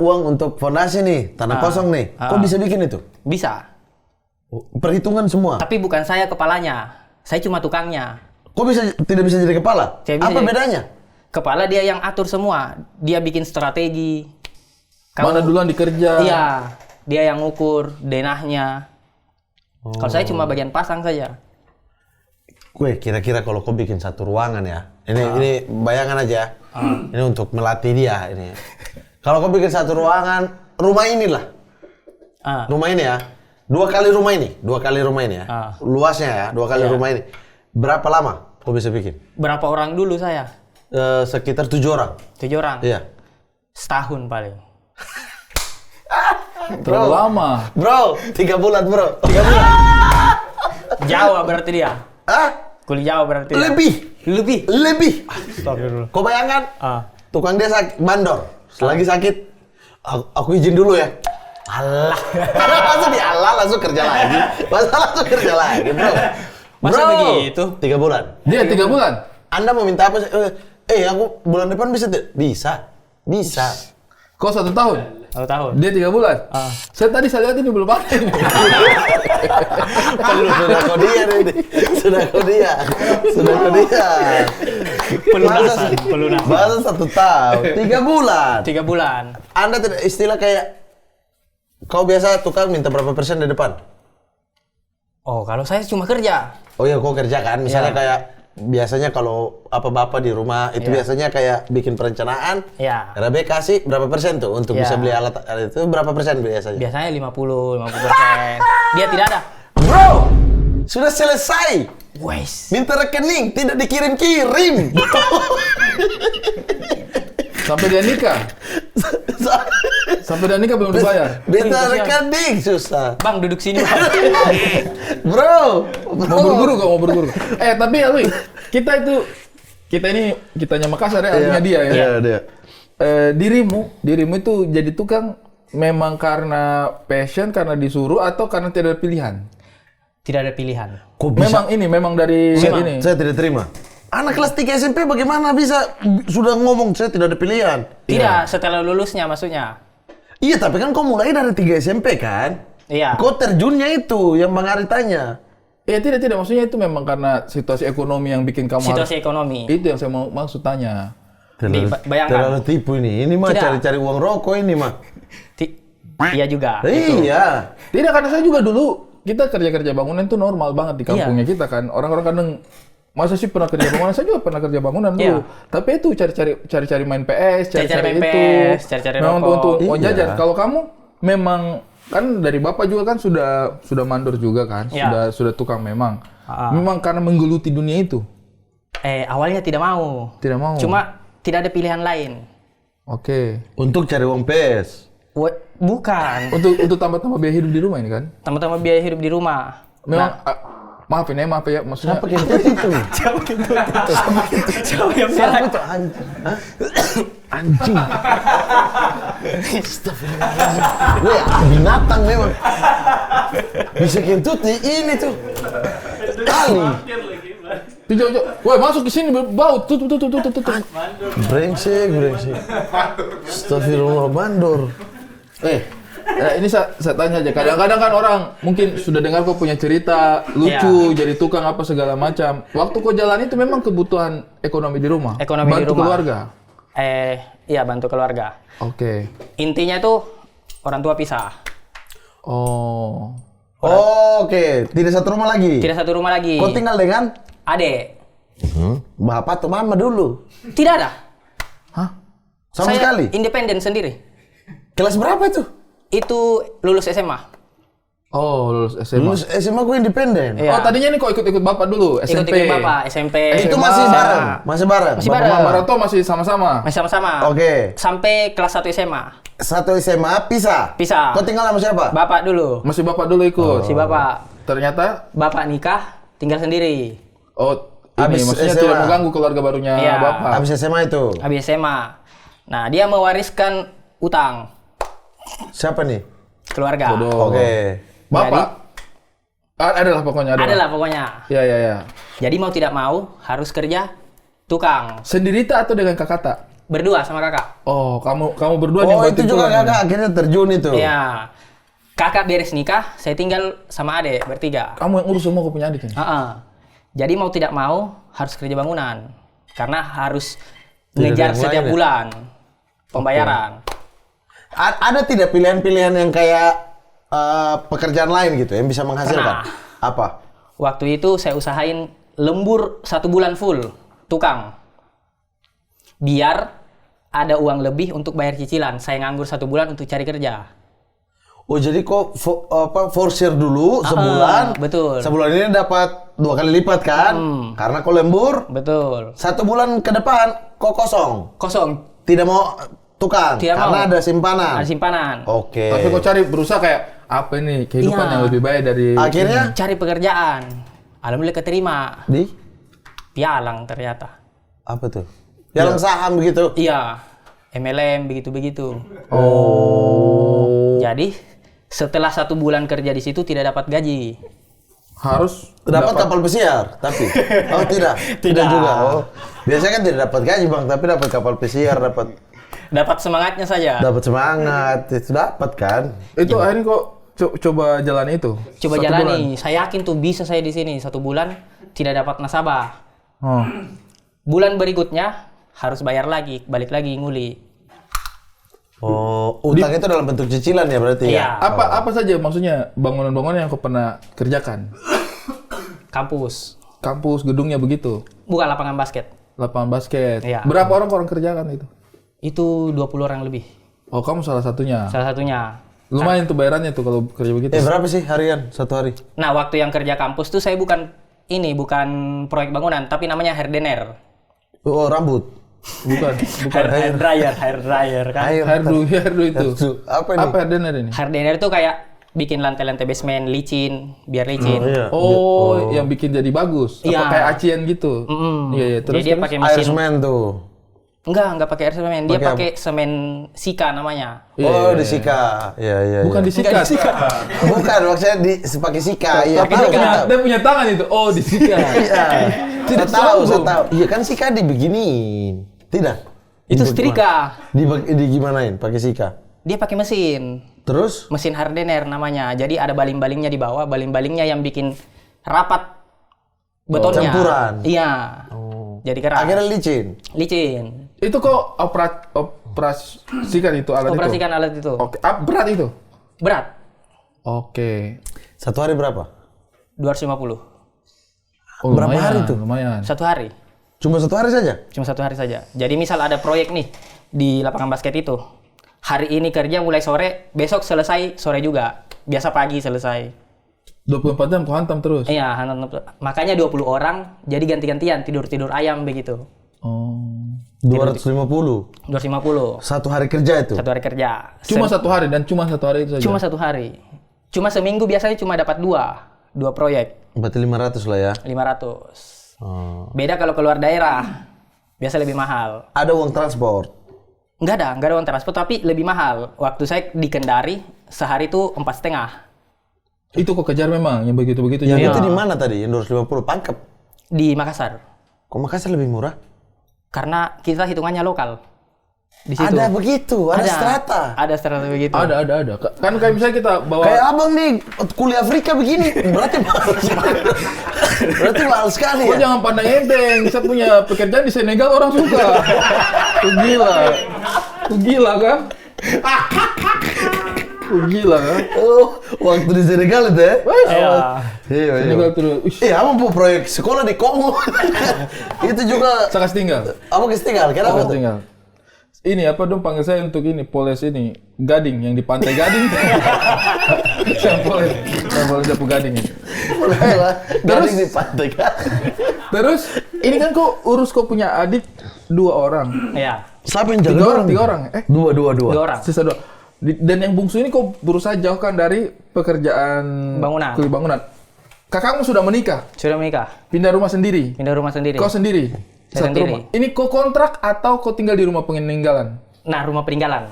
uang untuk fondasi nih, tanah kosong nih. Kok bisa bikin itu? Bisa. Perhitungan semua. Tapi bukan saya kepalanya. Saya cuma tukangnya. Kok tidak bisa jadi kepala? Saya bisa Apa jadi- bedanya? Kepala dia yang atur semua. Dia bikin strategi. Mana duluan dikerja? Iya. Dia yang ngukur denahnya. Kalau saya cuma bagian pasang saja. Gue kira-kira kalau kau bikin satu ruangan ya. Ini bayangan aja. Ini untuk melatih dia ini. Kalau kau bikin satu ruangan, rumah inilah. Rumah ini ya. 2 kali rumah ini. 2 kali rumah ini ya. Luasnya ya, 2 kali rumah ini. Berapa lama kau bisa bikin? Berapa orang dulu saya? Sekitar 7 orang. 7 orang. Iya. Setahun paling. Terlalu lama. Bro, 3 bulan bro. Jawa berarti dia. Hah? Kuliah Jawa berarti dia. Lebih. Kau bayangkan? Tukang dia sakit, mandor. Selagi sakit, aku izin dulu ya. Allah. Masa di Allah langsung kerja lagi? Masa langsung kerja lagi, bro? Masa Bro, begitu? 3 bulan. Dia 3 bulan. Anda mau minta apa? Aku bulan depan bisa tidak? Bisa. Kau 1 tahun. 1 tahun. Dia 3 bulan. Saya lihat ini belum ada ini. Sudah kau dia ini. Sudah kau dia. Pelunasan. Masa 1 tahun. 3 bulan. 3 bulan. Anda tidak istilah kayak kau biasa tukang minta berapa persen di depan? Oh, kalau saya cuma kerja. Oh iya, kau kerja kan? Misalnya kayak biasanya kalau apa bapak di rumah itu biasanya kayak bikin perencanaan. Iya. RB kasih berapa persen tuh untuk Iya. bisa beli alat itu berapa persen biasanya? Biasanya 50%. Dia tidak ada. Bro, sudah selesai. Wes. Minta rekening tidak dikirim-kirim. Sampai dia nikah. Sampai dia nikah belum dibayar. Minta rekening susah. Bang, duduk sini. Bro, Mau buru-buru. Tapi ya Lui, kitanya Makassar ya, artinya dia ya. Iya, dia. Dirimu itu jadi tukang memang karena passion, karena disuruh atau karena tidak ada pilihan? Tidak ada pilihan. Kok bisa? Memang dari ini. Saya tidak terima. Anak kelas 3 SMP bagaimana bisa sudah ngomong saya tidak ada pilihan? Tidak, setelah lulusnya maksudnya. Iya, tapi kan kau mulai dari 3 SMP kan? Iya. Kau terjunnya itu yang Bang Ari tanya. Tidak. Maksudnya itu memang karena situasi ekonomi yang bikin kamu Situasi ekonomi. Itu yang saya mau maksud tanya. Bayangkan. Terlalu tipu ini. Ini mah Tidak. cari-cari uang rokok ini mah. Iya juga. Itu. Iya. Tidak, karena saya juga dulu, kita kerja bangunan itu normal banget di kampungnya kita kan. Orang-orang kadang, masa sih pernah kerja bangunan? Saya juga pernah kerja bangunan dulu. Tapi itu cari-cari main PS, cari-cari main itu. PS, cari-cari memang rokok. untuk Iya. jajan. Kalau kamu memang kan dari bapak juga kan sudah mandor juga kan, Iya. sudah tukang memang. Memang karena menggeluti dunia itu. Awalnya tidak mau. Tidak mau. Cuma tidak ada pilihan lain. Oke. Untuk cari uang PS. Bukan. Untuk tambah-tambah biaya hidup di rumah ini kan? Tambah-tambah biaya hidup di rumah. Memang maaf ya, maksudnya Siapa kentut itu? Siapa yang Siapa itu anjing? Hah? Anjing. Astagfirullahaladzim. Weh, binatang memang. Bisa kentut di ini tuh. Kali. Tuh, woi masuk ke sini bau, tuh. Brengsek. Astagfirullah, mandor. Ini saya tanya aja. Kadang-kadang kan orang mungkin sudah dengar kok punya cerita lucu, jadi tukang apa segala macam. Waktu kau jalan itu memang kebutuhan ekonomi di rumah. Ekonomi di bantu rumah. keluarga. Iya, bantu keluarga. Oke. Intinya tuh orang tua pisah. Oh. Oke, tidak satu rumah lagi. Tidak satu rumah lagi. Kau tinggal dengan Adek. bapak atau mama dulu? Tidak ada. Sama Saya sekali. independen sendiri. Kelas berapa itu? Itu lulus SMA. Oh, lulus SMA. Lulus SMA gue independen. Iya. Oh, tadinya nih kok ikut-ikut bapak dulu, SMP. Ikut-ikut bapak, SMP. Itu SMA. masih bareng. Masih Bapak bareng. Mama Maranto masih sama-sama. Masih sama-sama. Oke. Sampai kelas 1 SMA. Satu SMA pisah. Pisah. Kau tinggal sama siapa? Bapak dulu. Masih bapak dulu ikut. Si bapak. Ternyata Bapak nikah, tinggal sendiri. ini Habis maksudnya SMA. tidak mengganggu keluarga barunya Iya. bapak. Habis SMA itu. Habis SMA. Nah, dia mewariskan utang Siapa nih? keluarga. Bodoh. Oke. Bapak. Adalah pokoknya. Adalah pokoknya. Ya. Jadi mau tidak mau harus kerja tukang. Sendiri tak atau dengan kakak tak? Berdua sama kakak. Oh, kamu berdua yang Oh, bantuin itu juga tulang ya? kakak akhirnya terjun itu. Iya. Kakak beres nikah, saya tinggal sama adek bertiga. Kamu yang urus semua kau punya adik ini? Jadi mau tidak mau harus kerja bangunan. Karena harus Tidak ngejar ada yang setiap lain ya? bulan pembayaran. Ada tidak pilihan-pilihan yang kayak pekerjaan lain gitu yang bisa menghasilkan? Pernah. Apa? Waktu itu saya usahain lembur 1 bulan full tukang. Biar ada uang lebih untuk bayar cicilan. Saya nganggur 1 bulan untuk cari kerja. Oh, jadi kok forsir dulu sebulan. Betul. Sebulan ini dapat 2 kali lipat kan? Karena kok lembur. Betul. 1 bulan ke depan kok kosong. Kosong. Tidak mau tukang. Tidak karena mau. ada simpanan. Ada simpanan. Oke. Tapi kau cari berusaha kayak apa ini kehidupan Iya. yang lebih baik dari Akhirnya Cari pekerjaan. Alhamdulillah keterima. di Pialang ternyata. apa tuh? Jalan saham begitu. Iya. MLM begitu-begitu. Oh. Jadi setelah 1 bulan kerja di situ tidak dapat gaji. harus Dapat kapal pesiar, tapi oh tidak, tidak juga. Oh, biasanya kan tidak dapat gaji bang, tapi dapat kapal pesiar, Dapat semangatnya saja. dapat semangat, itu dapat kan? itu akhirnya kok coba jalan itu. Coba 1 jalani. bulan. Saya yakin tuh bisa saya di sini 1 bulan tidak dapat nasabah. Oh. Bulan berikutnya harus bayar lagi, balik lagi nguli. Oh, utang itu dalam bentuk cicilan ya berarti Iya. ya? Apa saja maksudnya bangunan-bangunan yang kau pernah kerjakan? Kampus. Kampus, gedungnya begitu. Bukan lapangan basket. Lapangan basket. Iya. Berapa orang kerjakan itu? Itu 20 orang lebih. Oh, kamu salah satunya. Salah satunya. Lumayan tuh bayarannya tuh kalau kerja begitu. Berapa sih harian satu hari? Nah, waktu yang kerja kampus tuh saya bukan proyek bangunan, tapi namanya hair dryer. Oh, rambut. Bukan. Hair dryer kan. Hairdo itu. Apa ini? Apa hairdener ini? Hair dryer tuh kayak bikin lantai-lantai basement licin, biar licin. Oh, yang bikin jadi bagus. Iya. Apa kayak acian gitu? Iya, terus. Jadi dia pakai Air mesin. semen tuh. Enggak pakai air semen. Dia Pakai pakai semen Sika namanya. Oh, di Sika. Iya. Bukan disikat. Bukan, maksudnya pakai Sika. Iya, Tapi dia punya tangan itu. Oh, disikat. Iya. Tidak Saya tahu. tahu. Iya kan Sika dibeginiin. Tidak. Itu setrika. Di gimanain pakai Sika? Dia pakai mesin. Terus? Mesin hardener namanya. Jadi ada baling-balingnya di bawah, baling-balingnya yang bikin rapat betonnya. Campuran. Iya. Jadi keras. Akhirnya licin. Licin. Itu kok operasikan itu alat Operasikan itu? alat itu. Oke, berat itu? Berat. Oke. Satu hari berapa? 250. Oh, Berapa hari tuh? Lumayan. 1 hari. Cuma 1 hari saja? Cuma 1 hari saja. Jadi misal ada proyek nih di lapangan basket itu. Hari ini kerja mulai sore, besok selesai sore juga. Biasa pagi selesai. 24 jam kau hantam terus? Iya, makanya 20 orang jadi ganti-gantian tidur-tidur ayam begitu. Oh. 250? 250. Satu hari kerja itu? 1 hari kerja. Cuma 1 hari dan cuma 1 hari itu saja? Cuma 1 hari. Cuma seminggu biasanya cuma dapat 2 proyek. Berarti 500 lah ya? 500. Oh. Beda kalau keluar daerah. Biasa lebih mahal. Ada uang transport? Nggak ada uang transport, tapi lebih mahal. Waktu saya di Kendari, sehari itu 4,5. Itu kok kejar memang, yang begitu-begitu? Yang itu di mana tadi? Yang 250? Pangkep? Di Makassar. Kok Makassar lebih murah? Karena kita hitungannya lokal. Di situ. Ada begitu? Ada strata? Ada strata begitu. Ada. Kan kayak misalnya kita bawa... Kayak abang nih, kuliah Afrika begini. Berarti mahal. Berarti mahal sekali Kau ya? jangan pandang enteng, saya punya pekerjaan di Senegal orang suka. Tuh gila kan? Gila kan? Oh, waktu di Senegal itu ya? Iya. Senegal terus. Abang mau proyek sekolah di Kongo. Itu juga, Saya kasih tinggal. abang tinggal, kenapa Saya tuh? tinggal. Ini apa dong panggil saya untuk ini Poles ini Gading yang di pantai Gading. Saya Poles Japu Gading ini. Boleh lah, gading di pantai kan? Terus ini kan kau urus kau punya adik 2 orang. Iya. Siapa yang jaga 3 orang. Dua. 2 orang. Sisa 2. Dan yang bungsu ini kau berusaha jauhkan dari pekerjaan Bangunan. kulit bangunan. Kakakmu sudah menikah, Sudah menikah. pindah rumah sendiri. Pindah rumah sendiri. Kau sendiri. Saya Satu sendiri. rumah. Ini kau kontrak atau kau tinggal di rumah peninggalan? Nah, rumah peninggalan.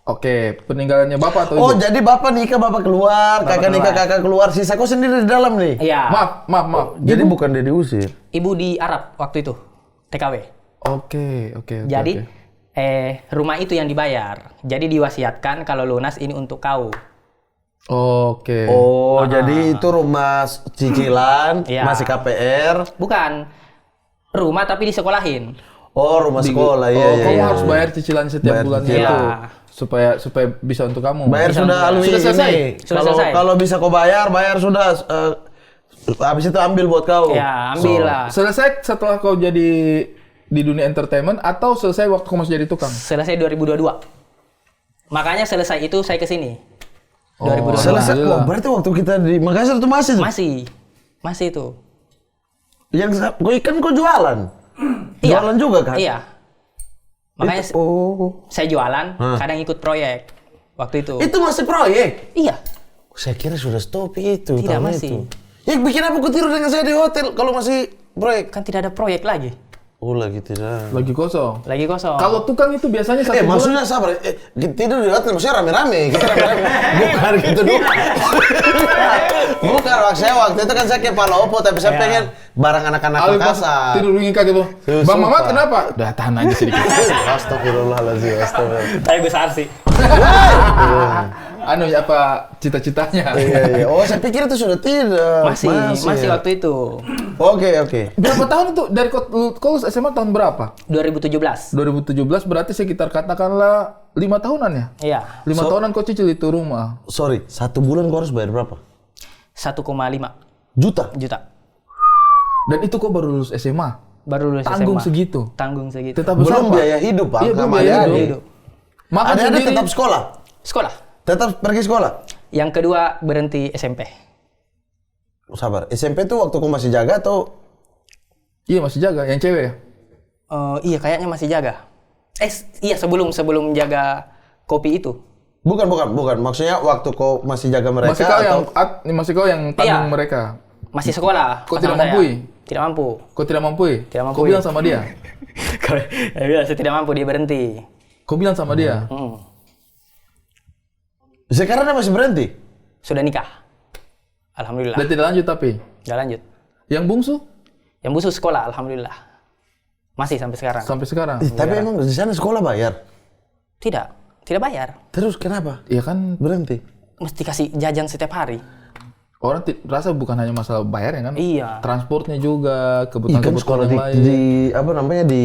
Oke, peninggalannya bapak atau ibu? Oh, jadi bapak nikah, bapak keluar, kakak nikah, keluar. kakak keluar, sisa kau sendiri di dalam nih? Iya. Maaf. Jadi bukan dia diusir? Ibu di Arab waktu itu. TKW. Oke. Jadi rumah itu yang dibayar. Jadi diwasiatkan kalau lunas ini untuk kau. Oke. Oh, jadi itu rumah cicilan, Iya. masih KPR. Bukan rumah tapi disekolahin. Oh, rumah sekolah, iya. Kamu harus bayar cicilan setiap Bayar bulannya cicilan. itu. Iya. Supaya bisa untuk kamu. Bayar sudah alwi Sudah selesai? ini. Sudah Kalau selesai. kalau bisa kau bayar sudah. Habis itu ambil buat kau. Ya, ambil lah. Selesai setelah kau jadi di dunia entertainment atau selesai waktu kau masih jadi tukang? Selesai 2022. Makanya selesai itu saya ke sini. 2022. Selesai. Alhamdulillah. Oh, berarti waktu kita di Makassar itu masih tuh? Masih itu. Yang kau ikan kau jualan? Iya. Jualan juga kan? Iya. Makanya Oh. saya jualan, kadang ikut proyek waktu itu. Itu masih proyek? Iya. Saya kira sudah stop itu. Tidak, tahun masih. Itu. Ya bikin apa kau tidur dengan saya di hotel kalau masih proyek? Kan tidak ada proyek lagi. Oh, lagi tidak. Lagi kosong. Lagi kosong. Kalau tukang itu biasanya satu bulan. Maksudnya sabar. Tidur di hotel maksudnya rame-rame. Kita rame-rame. Bukan gitu dulu. Bukan, maksudnya waktu itu kan saya ke Palopo, tapi saya pengen barang anak-anak Makassar. Tidur dingin kayak gitu. Sumpah. Bang Mamat kenapa? Udah tahan aja sedikit. Astagfirullahaladzim, astagfirullah. Tapi besar sih. Anu ya apa cita-citanya? Iya. Oh, saya pikir itu sudah tidak. Masih ya. waktu itu. Oke. Berapa tahun itu dari kau SMA tahun berapa? 2017. 2017 berarti sekitar katakanlah 5 tahunan ya? Iya. 5 tahunan kau cicil itu rumah. Sorry, 1 bulan kau harus bayar berapa? 1,5 Juta? juta. Dan itu kau baru lulus SMA. Baru lulus Tanggung SMA. segitu. Tanggung segitu. Tetap Belum bersama. biaya hidup, Pak. Iya, belum Sama biaya adik-adik. hidup. Makan Ada sendiri. tetap sekolah? Sekolah. Tetap pergi sekolah? Yang kedua berhenti SMP. Sabar, SMP tuh waktu kau masih jaga atau? Iya masih jaga, yang cewek ya? Iya kayaknya masih jaga. Iya sebelum jaga kopi itu. Bukan. Maksudnya waktu kau masih jaga mereka Masih kau atau? masih kau yang tanggung Iya. mereka. Masih sekolah. Kau tidak pasangan saya. mampu? Tidak mampu. Kau tidak mampu? Tidak mampu. Kau bilang sama dia. Saya tidak mampu, dia berhenti. Kau bilang sama dia. Sekarang dia masih berhenti? Sudah nikah. Alhamdulillah. Dan tidak lanjut tapi. Nggak lanjut. Yang bungsu Yang busuk sekolah, alhamdulillah. Masih sampai sekarang. sampai sekarang. Tapi emang di sana sekolah bayar? Tidak bayar. Terus kenapa? Iya kan Berhenti? Mesti kasih jajan setiap hari. Orang rasa bukan hanya masalah bayar ya kan? Iya. Transportnya juga, Iya kan sekolah kebutuhan-kebutuhan yang lain. di apa namanya di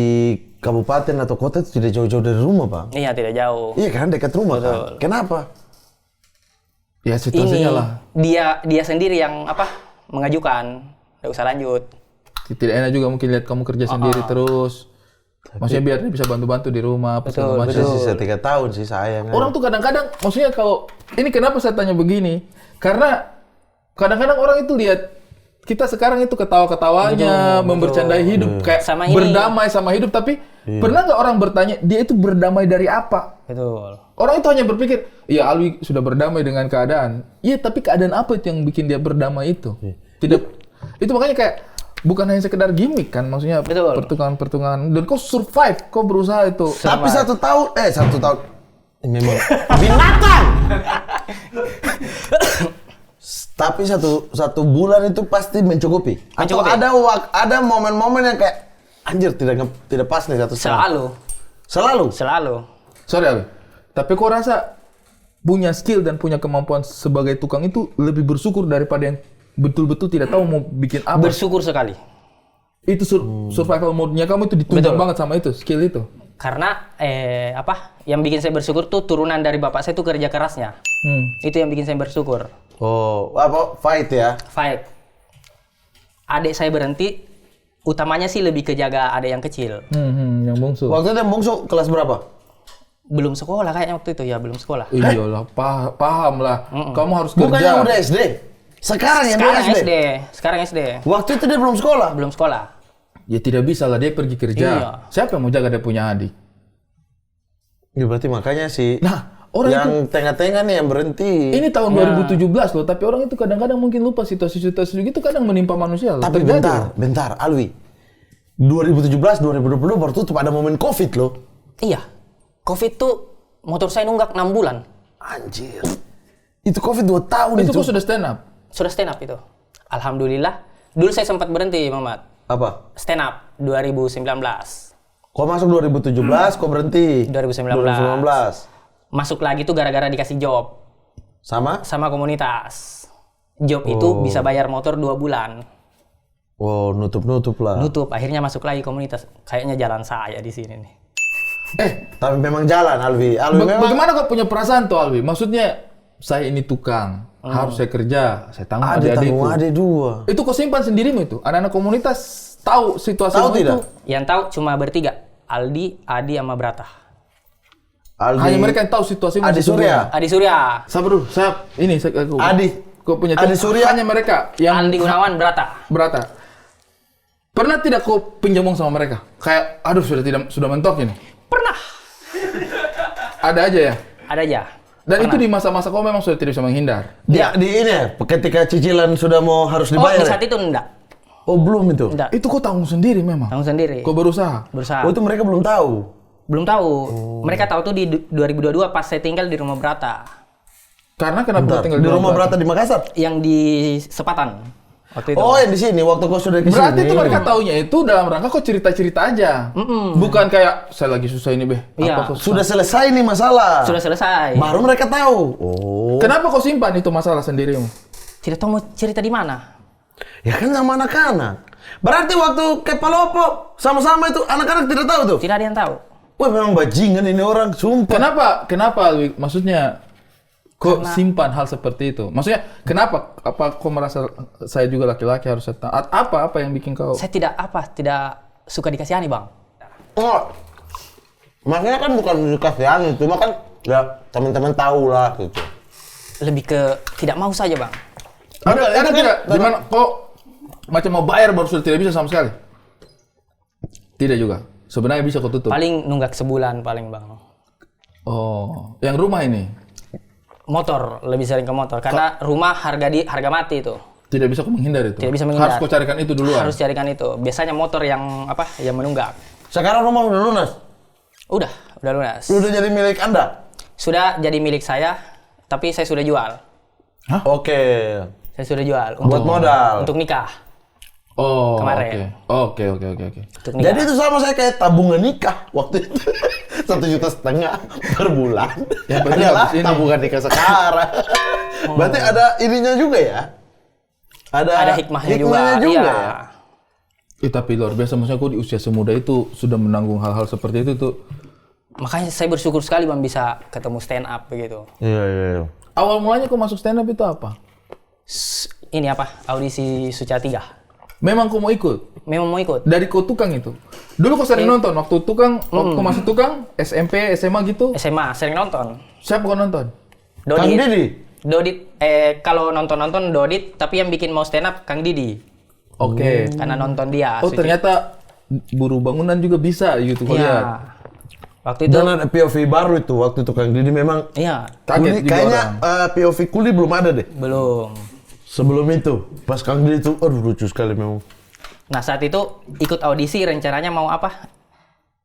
kabupaten atau kota itu tidak jauh-jauh dari rumah, Bang. Iya, tidak jauh. Iya kan, dekat rumah kan. Kenapa? Ya Ini situasinya lah. dia sendiri yang mengajukan, nggak usah lanjut. Tidak enak juga mungkin lihat kamu kerja sendiri terus. Maksudnya biar dia bisa bantu-bantu di rumah, apa segala macam. Saya sisa 3 tahun sih sayang. Orang tuh kadang-kadang, maksudnya kalau ini kenapa saya tanya begini? Karena kadang-kadang orang itu lihat kita sekarang itu ketawa-ketawanya, membercandai hidup, kayak Sama ini. berdamai sama hidup. Tapi pernah nggak orang bertanya dia itu berdamai dari apa? Betul. Orang itu hanya berpikir, ya Alwi sudah berdamai dengan keadaan. Iya, tapi keadaan apa itu yang bikin dia berdamai itu? Tidak, itu makanya kayak bukan hanya sekedar gimmick kan, maksudnya Betul. pertunjukan-pertunjukan. Dan kau survive, kau berusaha itu. Tapi 1 tahun, 1 tahun memang binatang. Tapi satu bulan itu pasti mencukupi. Atau ada momen-momen yang kayak anjir tidak pas nih 1 tahun. Selalu. Sorry Alwi, tapi kau rasa punya skill dan punya kemampuan sebagai tukang itu lebih bersyukur daripada yang betul-betul tidak tahu mau bikin apa? Bersyukur sekali. Itu survival mode-nya kamu itu ditunjang Betul. banget sama itu, skill itu. Karena yang bikin saya bersyukur tuh turunan dari bapak saya tuh kerja kerasnya. Itu yang bikin saya bersyukur. Oh, apa fight ya? Fight. Adik saya berhenti, utamanya sih lebih ke jaga adik yang kecil. Yang bungsu. Waktu itu yang bungsu kelas berapa? Belum sekolah kayaknya waktu itu ya, belum sekolah. Iyalah, paham lah. Kamu harus kerja. Bukannya udah SD? Sekarang yang SD. Sekarang SD. Waktu itu dia belum sekolah. Belum sekolah. Ya tidak bisa lah dia pergi kerja. Iya. Siapa yang mau jaga dia punya adik? Ya berarti makanya sih. Nah, orang yang itu tengah-tengah nih yang berhenti. ini tahun 2017 loh, tapi orang itu kadang-kadang mungkin lupa situasi-situasi gitu kadang menimpa manusia loh. Tapi Terjadi loh. bentar, Alwi. 2017, 2020 baru tutup ada momen Covid loh. Iya. Covid tuh motor saya nunggak 6 bulan. Anjir. Itu Covid 2 tahun Itu itu. kok sudah stand up. Sudah stand up itu. Alhamdulillah. Dulu saya sempat berhenti, Mamat. Apa? Stand up 2019. Kau masuk 2017, kau berhenti. 2019. 2019. Masuk lagi tuh gara-gara dikasih job Sama? sama komunitas. Job itu bisa bayar motor 2 bulan. Wow, nutup-nutup lah. Nutup, akhirnya masuk lagi komunitas. Kayaknya jalan saya di sini nih. Tapi memang jalan, Alwi. Memang Bagaimana kau punya perasaan tuh Alwi? Maksudnya saya ini tukang, harus saya kerja, saya tanggung ada adik-adikku. tanggung adik 2. Itu kau simpan sendirimu itu. Anak-anak komunitas tahu situasi Tahu itu. tidak? Yang tahu cuma bertiga. Aldi, Adi, sama Brata. Aldi. Hanya mereka yang tahu situasi. Adi Surya. Adi Surya, Sabar dulu, Adi. Kau punya Adi tim. Surya. Hanya mereka yang Andi Gunawan, Brata. berata. Pernah tidak kau pinjam uang sama mereka? Kayak, aduh sudah mentok ini. Pernah. Ada aja ya. Ada aja. Dan itu di masa-masa kau memang sudah tidak bisa menghindar. Dia di ini ya, ketika cicilan sudah mau harus Oh, dibayar. di ya? saat itu enggak. Oh, belum itu. Enggak. Itu kau tanggung sendiri memang. Tanggung sendiri. Kau berusaha. Berusaha. Oh, itu mereka belum tahu. Belum tahu. Mereka tahu tuh di 2022 pas saya tinggal di rumah Brata. Karena kenapa kau Bentar, tinggal di rumah Brata di Makassar. Yang di Sepatan. Waktu itu. Oh, yang di sini waktu kau sudah ke sini. Berarti itu mereka taunya itu dalam rangka kok cerita-cerita aja. Bukan kayak saya lagi susah ini, Beh. Iya. Apa kok susah? Sudah selesai nih masalah. Sudah selesai. Baru mereka tahu. Oh. Kenapa kau simpan itu masalah sendirimu? Tidak tahu mau cerita di mana. Ya kan sama anak-anak. Berarti waktu ke Palopo sama-sama itu anak-anak tidak tahu tuh. Tidak ada yang tahu. Wah, memang bajingan ini orang, sumpah. Kenapa, Alwi? Maksudnya kok simpan hal seperti itu? Maksudnya kenapa? Apa kau merasa saya juga laki-laki harus tahu? Apa yang bikin kau? Saya tidak suka dikasihani, Bang. Oh. Makanya kan bukan dikasihan, cuma kan ya teman-teman tahu lah gitu. Lebih ke tidak mau saja, Bang. Ada tidak? Dimana kok macam mau bayar baru sudah tidak bisa sama sekali? Tidak juga. Sebenarnya bisa kau tutup. Paling nunggak sebulan paling, Bang. Oh, yang rumah ini Motor, lebih sering ke motor karena rumah harga mati itu. tidak bisa kau menghindar itu. Tidak bisa menghindar. Harus kau carikan itu duluan. Harus carikan itu. Biasanya motor yang yang menunggak. Sekarang rumah udah lunas. Udah lunas. Udah jadi milik Anda. Sudah jadi milik saya, tapi saya sudah jual. Oke. Saya sudah jual Buat modal. untuk nikah. Oh, Kemarin. Oke. Untuk nikah. Jadi itu sama saya kayak tabungan nikah waktu itu. 1,5 juta per bulan. Ya, berarti adalah habis ini. tabungan nikah sekarang. Berarti ada ininya juga ya? ada hikmahnya juga. ya? Tapi luar biasa, maksudnya kok di usia semuda itu sudah menanggung hal-hal seperti itu tuh. Makanya saya bersyukur sekali Bang bisa ketemu stand up begitu. Iya. Awal mulanya kok masuk stand up itu apa? Ini apa? Audisi Suca 3. Memang kau mau ikut? Memang mau ikut. Dari kau tukang itu? Dulu kau sering nonton? Waktu waktu masih tukang, SMP, SMA gitu? SMA sering nonton. Siapa kau nonton? Kang Didi? Dodit, kalau nonton Dodit, tapi yang bikin mau stand up Kang Didi. Oke. Karena nonton dia. Oh ternyata buruh bangunan juga bisa gitu kau lihat. Iya. Waktu itu. Dan ada POV baru itu, waktu itu Kang Didi memang Iya. Kaget juga kayaknya orang. POV Kuli belum ada deh. Belum. Sebelum itu, pas Kang Didi itu, aduh lucu sekali memang. Nah saat itu ikut audisi rencananya mau apa?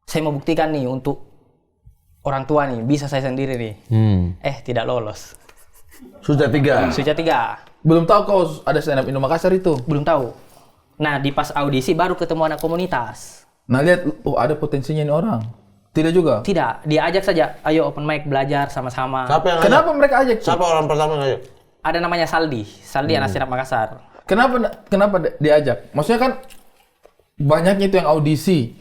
Saya mau buktikan nih untuk orang tua nih, bisa saya sendiri nih. Tidak lolos. Sudah 3. Suca 3. Belum tahu kau ada stand up Indo Makassar itu? Belum tahu. Nah di pas audisi baru ketemu anak komunitas. Nah lihat, oh ada potensinya ini orang. Tidak juga? Tidak, dia ajak saja. Ayo open mic belajar sama-sama. Siapa yang Kenapa ngajak? mereka ajak? Siapa orang pertama yang ngajak? Ada namanya Saldi anak stand up Makassar. Kenapa diajak? Maksudnya kan banyaknya itu yang audisi.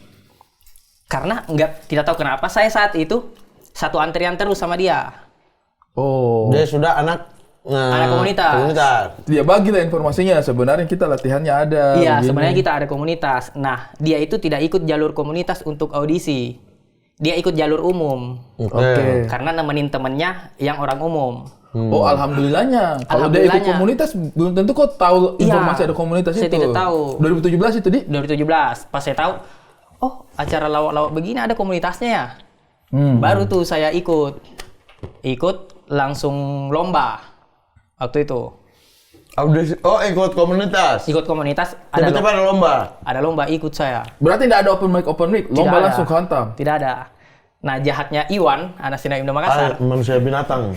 Karena tidak tahu kenapa saya saat itu satu antrian terus sama dia. Oh. Dia sudah anak komunitas. Dia bagilah informasinya. Sebenarnya kita latihannya ada. Iya, begini. sebenarnya kita ada komunitas. Nah, dia itu tidak ikut jalur komunitas untuk audisi. Dia ikut jalur umum. Oke. Karena nemenin temennya yang orang umum. Oh, alhamdulillahnya. Kalau dia ikut Alhamdulillahnya. komunitas, belum tentu kok tahu Iya, informasi ada komunitas saya itu. tidak tahu. 2017 itu, Di? 2017, pas saya tahu, oh acara lawak-lawak begini ada komunitasnya ya. Baru tuh saya ikut langsung lomba waktu itu. Audisi, ikut komunitas. Ikut komunitas, Tiba-tiba ada lomba. ada lomba ikut saya. Berarti tidak ada open mic, Tidak lomba ada. langsung hantam. Tidak ada. Nah jahatnya Iwan, anak stand up Indo Makassar. Manusia binatang.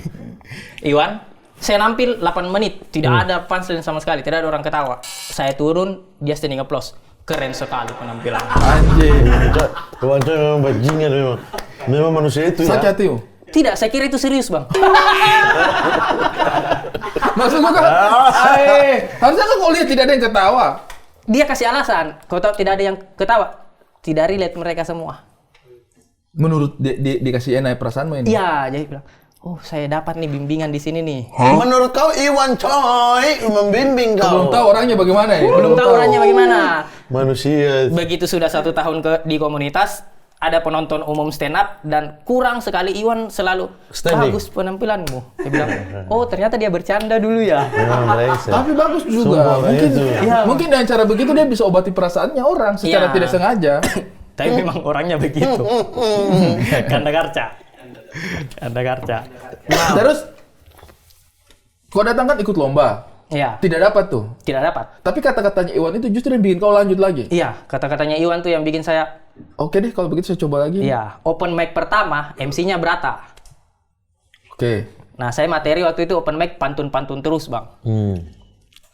Iwan, saya nampil 8 menit, tidak ada punchline sama sekali, tidak ada orang ketawa. Saya turun, dia standing applause. Keren sekali penampilan. Anjing. Kawan coy memang bajingan memang. Memang manusia itu ya. Sakit hati. Tidak, saya kira itu serius bang. Maksud gua kan, harusnya kan kau lihat tidak ada yang ketawa. Dia kasih alasan, kau tahu tidak ada yang ketawa. Tidak relate mereka semua. Menurut dikasih enak perasaanmu ini? Iya, jadi bilang, oh saya dapat nih bimbingan di sini nih. Menurut kau Iwan coy membimbing kau. Belum tahu orangnya bagaimana ya? Belum tahu orangnya bagaimana. Manusia. Begitu sudah 1 tahun di komunitas, ada penonton umum stand up dan kurang sekali Iwan selalu Standing. bagus penampilanmu. Dia bilang, oh ternyata dia bercanda dulu ya. Memang brengsek. Tapi bagus juga. Sumpah, Mungkin itu. mungkin dengan cara begitu dia bisa obati perasaannya orang secara Iya. tidak sengaja. Tapi memang orangnya begitu. Kanda karca. Nah, terus kau datang kan ikut lomba. Iya, Tidak dapat tuh. tidak dapat. Tapi kata-katanya Iwan itu justru yang bikin kau lanjut lagi. Iya, kata-katanya Iwan tuh yang bikin saya, Oke deh, kalau begitu saya coba lagi. iya, open mic pertama, MC-nya Brata. Oke. Nah, saya materi waktu itu open mic pantun-pantun terus, Bang.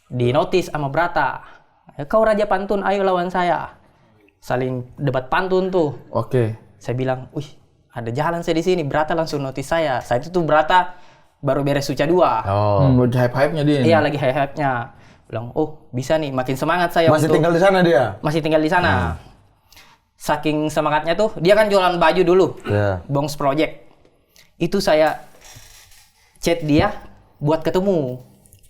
Di notice sama Brata. Kau raja pantun, ayo lawan saya. Saling debat pantun tuh. Oke. Saya bilang, wih, ada jalan saya di sini. Brata langsung notice saya. Saat itu tuh Brata baru beres Suca 2. Lagi hype-hype-nya dia. Iya, lagi hype-hype-nya. Bilang, oh bisa nih, makin semangat saya Masih untuk... tinggal di sana dia. Masih tinggal di sana. Saking semangatnya tuh, dia kan jualan baju dulu. Iya. Bongs Project. Itu saya chat dia buat ketemu.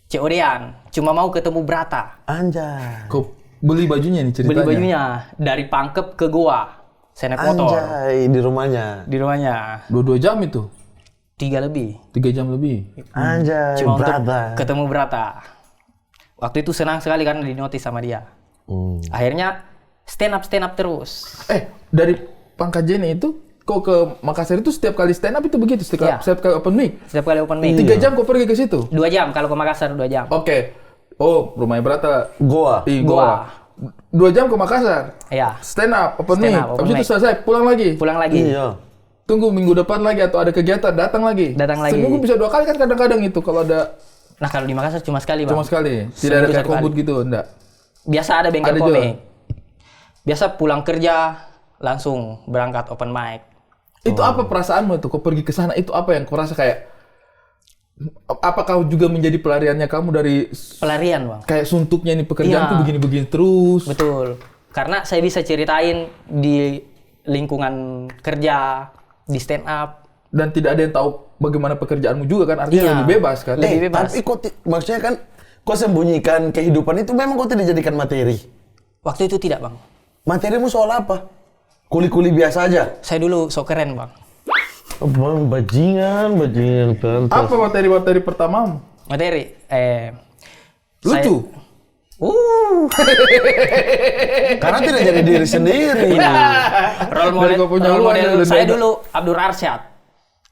COD-an. Cuma mau ketemu Brata. Anjay. Kau beli bajunya nih ceritanya. Beli bajunya. Dari Pangkep ke Goa. Saya naik motor. Anjay, di rumahnya. Di rumahnya. 2 jam itu. 3 lebih. 3 jam lebih. Anjay, Cuma untuk brother. ketemu Brata. Waktu itu senang sekali karena di notice sama dia. Akhirnya stand up terus. Dari Pangkajene itu kau ke Makassar itu setiap kali stand up itu begitu? Iya. Setiap kali open mic? Setiap kali open mic. 3 jam kau pergi ke situ? 2 jam kalau ke Makassar 2 jam. Oke. Oh, rumahnya Brata. Goa. Goa. 2 jam ke Makassar. Iya. Stand up, open Stand mic. up, open Habis itu mic. selesai, pulang lagi. Pulang lagi. Iya. Tunggu minggu depan lagi atau ada kegiatan, datang lagi. Datang lagi. Seminggu bisa 2 kali kan kadang-kadang itu kalau ada Nah kalau di Makassar cuma sekali bang. cuma sekali. Tidak Seminggu ada kayak 1 kali. kombut gitu, enggak. Biasa ada bengkel Ada juga. komik. Biasa pulang kerja langsung berangkat open mic. Itu apa perasaanmu itu? Kau pergi ke sana itu apa yang kau rasa kayak Apakah juga menjadi pelariannya kamu dari Pelarian, Bang. kayak suntuknya ini pekerjaan Iya. tuh begini-begini terus? Betul. Karena saya bisa ceritain di lingkungan kerja, di stand up. Dan tidak ada yang tahu bagaimana pekerjaanmu juga kan, artinya Iya. lebih bebas kan? Lebih bebas. Tapi maksudnya kan kau sembunyikan kehidupan itu memang kau tidak jadikan materi. Waktu itu tidak, Bang. Materimu soal apa? Kuli-kuli biasa aja. Saya dulu sok keren, Bang. Bang, bajingan pantas. Apa materi-materi pertamamu? Materi, Lucu? Karena tidak jadi diri sendiri. Role model, Dari kau punya role uang model udah saya beda. dulu Abdur Arsyad.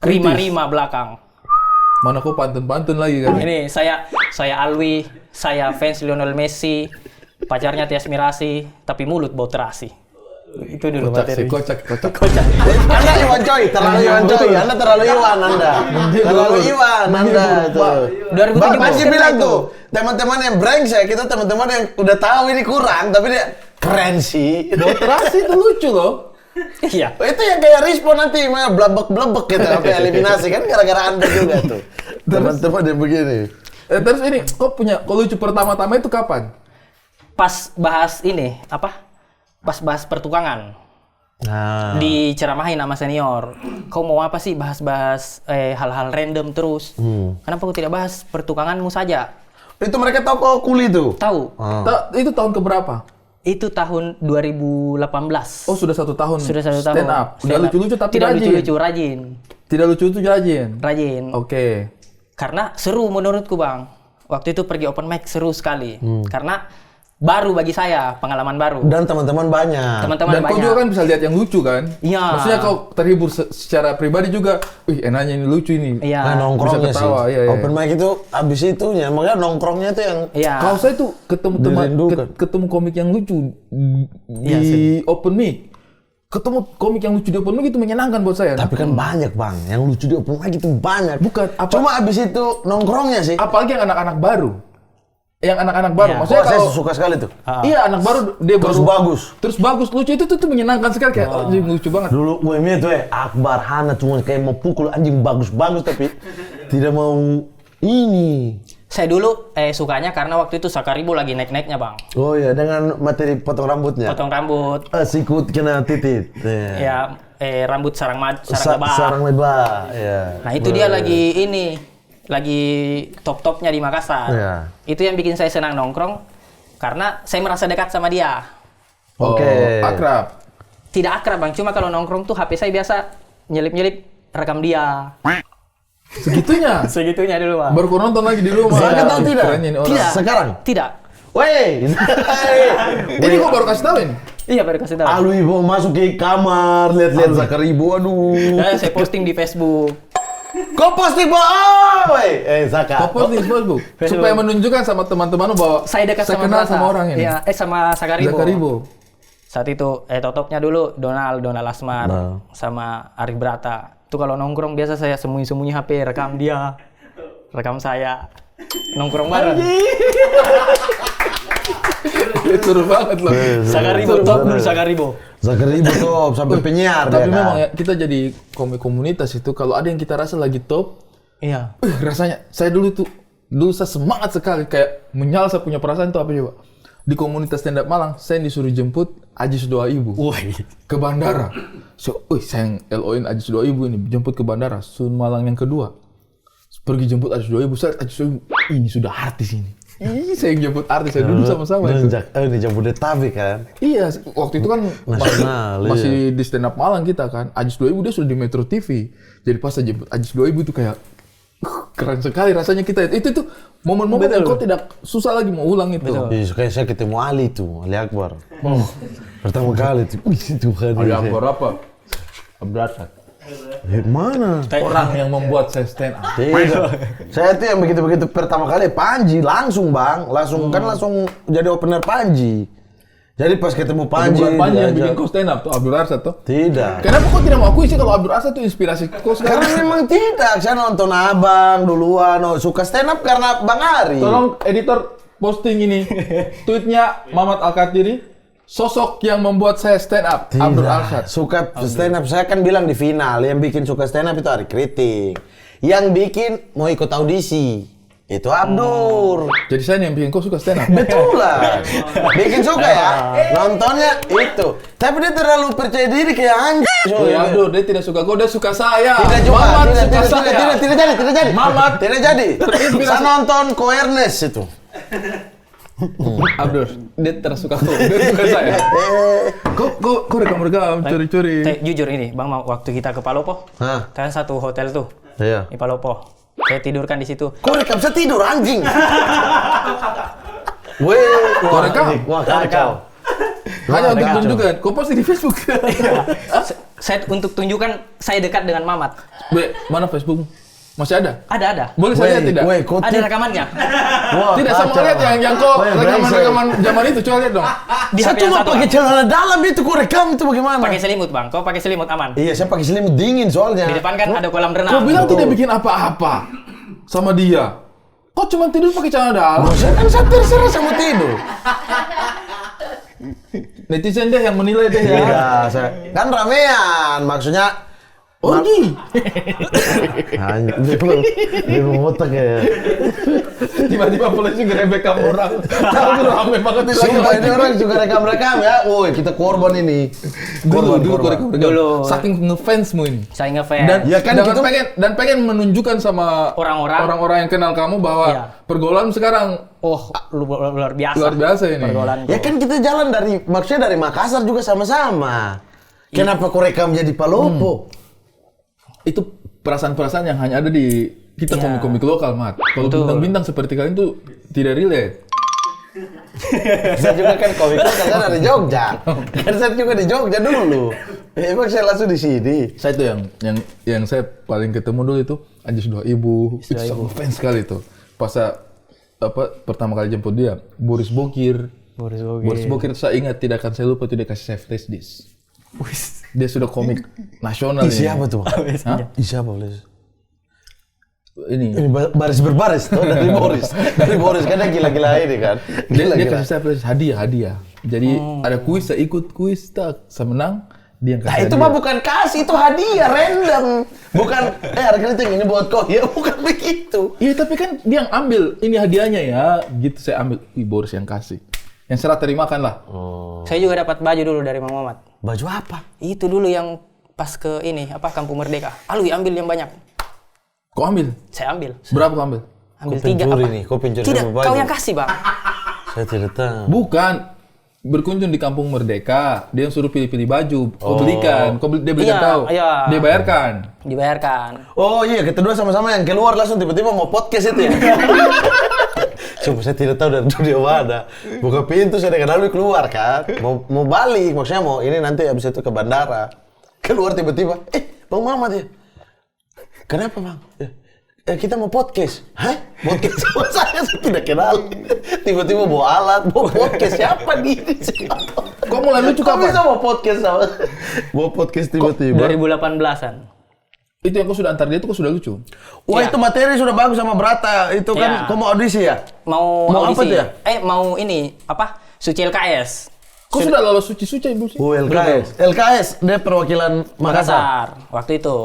Rima-rima belakang. Mana kau pantun-pantun lagi kan? Ini saya Alwi, saya fans Lionel Messi, pacarnya Tias Mirasi, tapi mulut bau terasi. Itu dulu Kocak sih, materi. kocak. Anda Iwan Coy, terlalu Iwan Coy. Anda terlalu Iwan Anda. Terlalu Iwan Anda itu. 2017 Bang Panji kan bilang itu. tuh, teman-teman yang brengsek kita teman-teman yang udah tahu ini kurang tapi dia keren sih. Terasi itu lucu loh. Iya. Itu yang kayak respon nanti mah blebek-blebek gitu sampai eliminasi kan gara-gara Anda juga tuh. Teman-teman yang begini. Terus ini, kau lucu pertama-tama itu kapan? Pas bahas ini, apa? Pas bahas pertukangan. Nah, Diceramahin sama senior. Kau mau apa sih bahas-bahas hal-hal random terus? Kenapa kau tidak bahas pertukanganmu saja? itu mereka tahu kok kuli tuh. Tahu? Itu tahun keberapa? Itu tahun 2018. Oh, sudah 1 tahun. Sudah 1 tahun. Stand up. Tidak Stand up. lucu-lucu tapi tidak rajin. lucu-lucu, rajin. Tidak lucu-lucu rajin. Rajin. Oke. Karena seru menurutku, Bang. Waktu itu pergi open mic seru sekali. Karena baru bagi saya, pengalaman baru. Dan teman-teman banyak. Teman-teman Dan kau banyak. juga kan bisa lihat yang lucu kan? Iya. Maksudnya kau terhibur secara pribadi juga. Wih, enaknya ini lucu ini. Iya. Nah, nongkrongnya Bisa ketawa, sih. iya, iya. Open mic itu abis itunya, makanya nongkrongnya tuh yang Iya. Kalau saya tuh ketemu Dirindukan. ketemu komik yang lucu Iya, di open mic. Ketemu komik yang lucu di open mic itu menyenangkan buat saya. tapi kan banyak bang, yang lucu di open mic itu banyak. Bukan, apa- Cuma abis itu nongkrongnya sih. Apalagi yang anak-anak baru. Yang anak-anak baru. Iya. Maksudnya Saya kalau suka sekali tuh. iya anak baru dia Terus baru bagus. Terus bagus lucu itu tuh menyenangkan sekali kayak anjing lucu banget. Dulu UMI tuh Akbar Hana cuma kayak mau pukul anjing bagus-bagus tapi tidak mau ini. Saya dulu sukanya karena waktu itu Sakaribo lagi naik-naiknya, Bang. Oh ya, dengan materi potong rambutnya. Potong rambut, Sikut kena titit. ya rambut sarang lebah. Sarang lebah. Ya. Nah, itu dia lagi top-topnya di Makassar. Iya. Itu yang bikin saya senang nongkrong karena saya merasa dekat sama dia. Oke. Akrab. Tidak akrab, Bang, cuma kalau nongkrong tuh HP saya biasa nyelip-nyelip rekam dia. Segitunya. Segitunya dulu, Bang. Baru kau nonton lagi di rumah. Saya tahu tidak. Kerennya ini orang. Tidak. Sekarang? Tidak. Wey. Ini kok baru kasih tahu ini? Iya, baru kasih tahu. Alwi mau masuk ke kamar, lihat-lihat Zakaribo, aduh. Saya posting di Facebook. Kau posting bohong, wey. Zaka. Kau post di Facebook supaya menunjukkan sama teman-teman bahwa Saya dekat sama kenal Prasa. sama orang ini. Iya, sama Sakaribo. Zakaribo. Saat itu top-topnya dulu Donald Asmar Nah. sama Arif Brata. Itu kalau nongkrong biasa saya sembunyi-sembunyi HP, rekam dia, rekam saya. Nongkrong bareng. Seru banget loh. Sakaribo top dulu Sakaribo. Zakaribo top sampai penyiar dia Tapi kan. memang ya kita jadi komik komunitas itu kalau ada yang kita rasa lagi top, Iya. rasanya saya dulu saya semangat sekali kayak menyala saya punya perasaan itu apa coba? Di komunitas stand up Malang, saya disuruh jemput Ajis Doa Ibu ke bandara. So, saya yang LO-in Ajis Doa Ibu ini jemput ke bandara, Sun Malang yang kedua. Pergi jemput Ajis Doa Ibu, saya Ajis Doa Ibu, ini sudah artis ini. Ih, saya yang jemput artis, saya duduk sama-sama itu. Di Jabodetabek kan. Iya, waktu itu kan Nasional, masih di stand up Malang kita kan. Ajis 2000 dia sudah di Metro TV. Jadi pas saya jemput Ajis 2000 itu kayak keren sekali rasanya kita. Itu tuh momen-momen yang kau tidak susah lagi mau ulang itu. Iya, kayak saya ketemu Ali tuh, Ali Akbar. Pertama kali tuh, wih Tuhan. Ali Akbar apa? Abdrasat. Mana? Orang yang membuat saya stand up. Tidak. Saya tuh yang begitu-begitu pertama kali Panji langsung bang, langsung jadi opener Panji. Jadi pas ketemu Panji, Bukan Panji yang diajak. bikin kau stand up tuh, Abdul Arsad tuh. Tidak. Kenapa kau tidak mau akui sih kalau Abdul Arsad tuh inspirasi kau Karena sekarang? memang tidak. Saya nonton abang duluan, suka stand up karena Bang Ari. Tolong editor posting ini tweetnya Mamat Al-Katiri sosok yang membuat saya stand up, Abdur Alshad. Suka stand up, saya kan bilang di final, yang bikin suka stand up itu Ari Kriting. Yang bikin mau ikut audisi, itu Abdur. Jadi saya yang bikin kau suka stand up. Betul lah. Bikin suka ya, nontonnya itu. Tapi dia terlalu percaya diri kayak anjing. Oh ya Abdur, dia tidak suka kau, dia suka saya. Tidak juga, Mamat tidak suka saya. tidak jadi. Mamat. Tidak jadi. Saya nonton Koernes itu. Abdur, dia tidak suka kau, dia suka saya. Kau rekam curi-curi. Jujur ini, Bang, waktu kita ke Palopo, Hah? kan satu hotel tuh Iya. di Palopo. Saya tidurkan di situ. Kau rekam saya tidur anjing. Weh, Kau rekam? Wah, kacau. Hanya untuk tunjukkan, kau post di Facebook. Saya untuk tunjukkan saya dekat dengan Mamat. Be, mana Facebook? Masih ada? Ada. Boleh saya lihat tidak? Weh, kau Ada rekamannya. Wah, Tidak sama kacau. lihat yang kau Weh, rekaman zaman itu, coba lihat dong. Di Saya HP tuh yang mau satu, pakai Bang. celana dalam itu, kau rekam itu bagaimana? Pakai selimut, Bang. Kau pakai selimut aman. Iya, saya pakai selimut dingin soalnya. Di depan kan ada kolam renang. Kau bilang tidak bikin apa-apa sama dia. Kau cuma tidur pakai celana dalam. Saya kan saya terserah saya mau tidur. Netizen deh yang menilai deh ya. Iya, saya kan ramean, maksudnya. Orgi. Anjing, dia mau otak ya. Tiba-tiba polisi ngerebek kamu orang. Tahu rame banget itu. Sumpah ini orang juga rekam-rekam ya. Woi, kita korban ini. Dulu kau rekam. Dulu. Saking ngefansmu ini. Saya ngefans. Dan Ya kan kita- pengen menunjukkan sama Orang-orang yang kenal kamu bahwa Iya. pergaulan sekarang luar biasa. luar biasa ini. Pergaulan. Ya kan kita jalan maksudnya dari Makassar juga sama-sama. Kenapa kau rekam jadi Palopo? Itu perasaan-perasaan yang hanya ada di kita komik-komik lokal, Mat. Kalau bintang-bintang seperti kalian tuh tidak relate. Saya juga kan komik lokal kan dari Jogja. Kan saya juga di Jogja dulu. Emang saya langsung di sini. Saya itu yang saya paling ketemu dulu itu Anjis Dua Ibu. Itu sangat fans sekali itu. Pas saya pertama kali jemput dia, Boris Bokir. Boris Bokir saya ingat, tidak akan saya lupa itu dia kasih saya flash disk. Dia sudah komik nasional ini. Siapa tuh? Hah? Siapa boleh? Ini. Ini baris berbaris tuh dari Boris. Dari Boris kan dia gila-gila ini kan. Dia kasih saya flash hadiah. Jadi ada kuis, saya ikut kuis, saya menang, dia yang kasih Nah, itu hadiah. mah bukan kasih, itu hadiah random. Bukan, harga ini buat kau. Ya bukan begitu. Iya, tapi kan dia yang ambil, ini hadiahnya ya, gitu saya ambil. Boris yang kasih. Yang serah terimakan lah. Saya juga dapat baju dulu dari Mang Mamat. Baju apa? Itu dulu yang pas ke Kampung Merdeka. Alwi ambil yang banyak. Kau ambil? Saya ambil. Berapa kau ambil? Ambil Kau 3 pencuri apa? nih, kau pencuri Tidak, sama baju. kau yang kasih, Bang. Saya tidak tahu. Bukan. Berkunjung di Kampung Merdeka, dia yang suruh pilih-pilih baju. Kau belikan, dia belikan Iya, tahu. iya. Dia bayarkan. Dibayarkan. Oh iya, kita dua sama-sama yang keluar langsung tiba-tiba mau podcast itu ya. Sumpah saya tidak tahu dari dunia mana. Buka pintu saya dengan Alwi keluar kan. Mau balik, maksudnya mau ini nanti habis itu ke bandara. Keluar tiba-tiba, Bang Mamat ya. Kenapa Bang? Kita mau podcast. Hah? Podcast sama saya tidak kenal. Tiba-tiba bawa alat, bawa podcast siapa diri? Kau mulai lucu Kok kapan? bisa mau podcast sama? Bawa podcast tiba-tiba. 2018-an. Itu yang kau sudah antar dia itu kau sudah lucu. Wah Iya. itu materi sudah bagus sama Brata. Itu kan Iya. kau mau audisi ya? Mau Mau apa audisi. tuh ya? Mau ini Suci LKS. Kau sudah lolos suci-suci Ibu sih? Oh LKS. LKS dia perwakilan Makassar. Makassar. Waktu itu.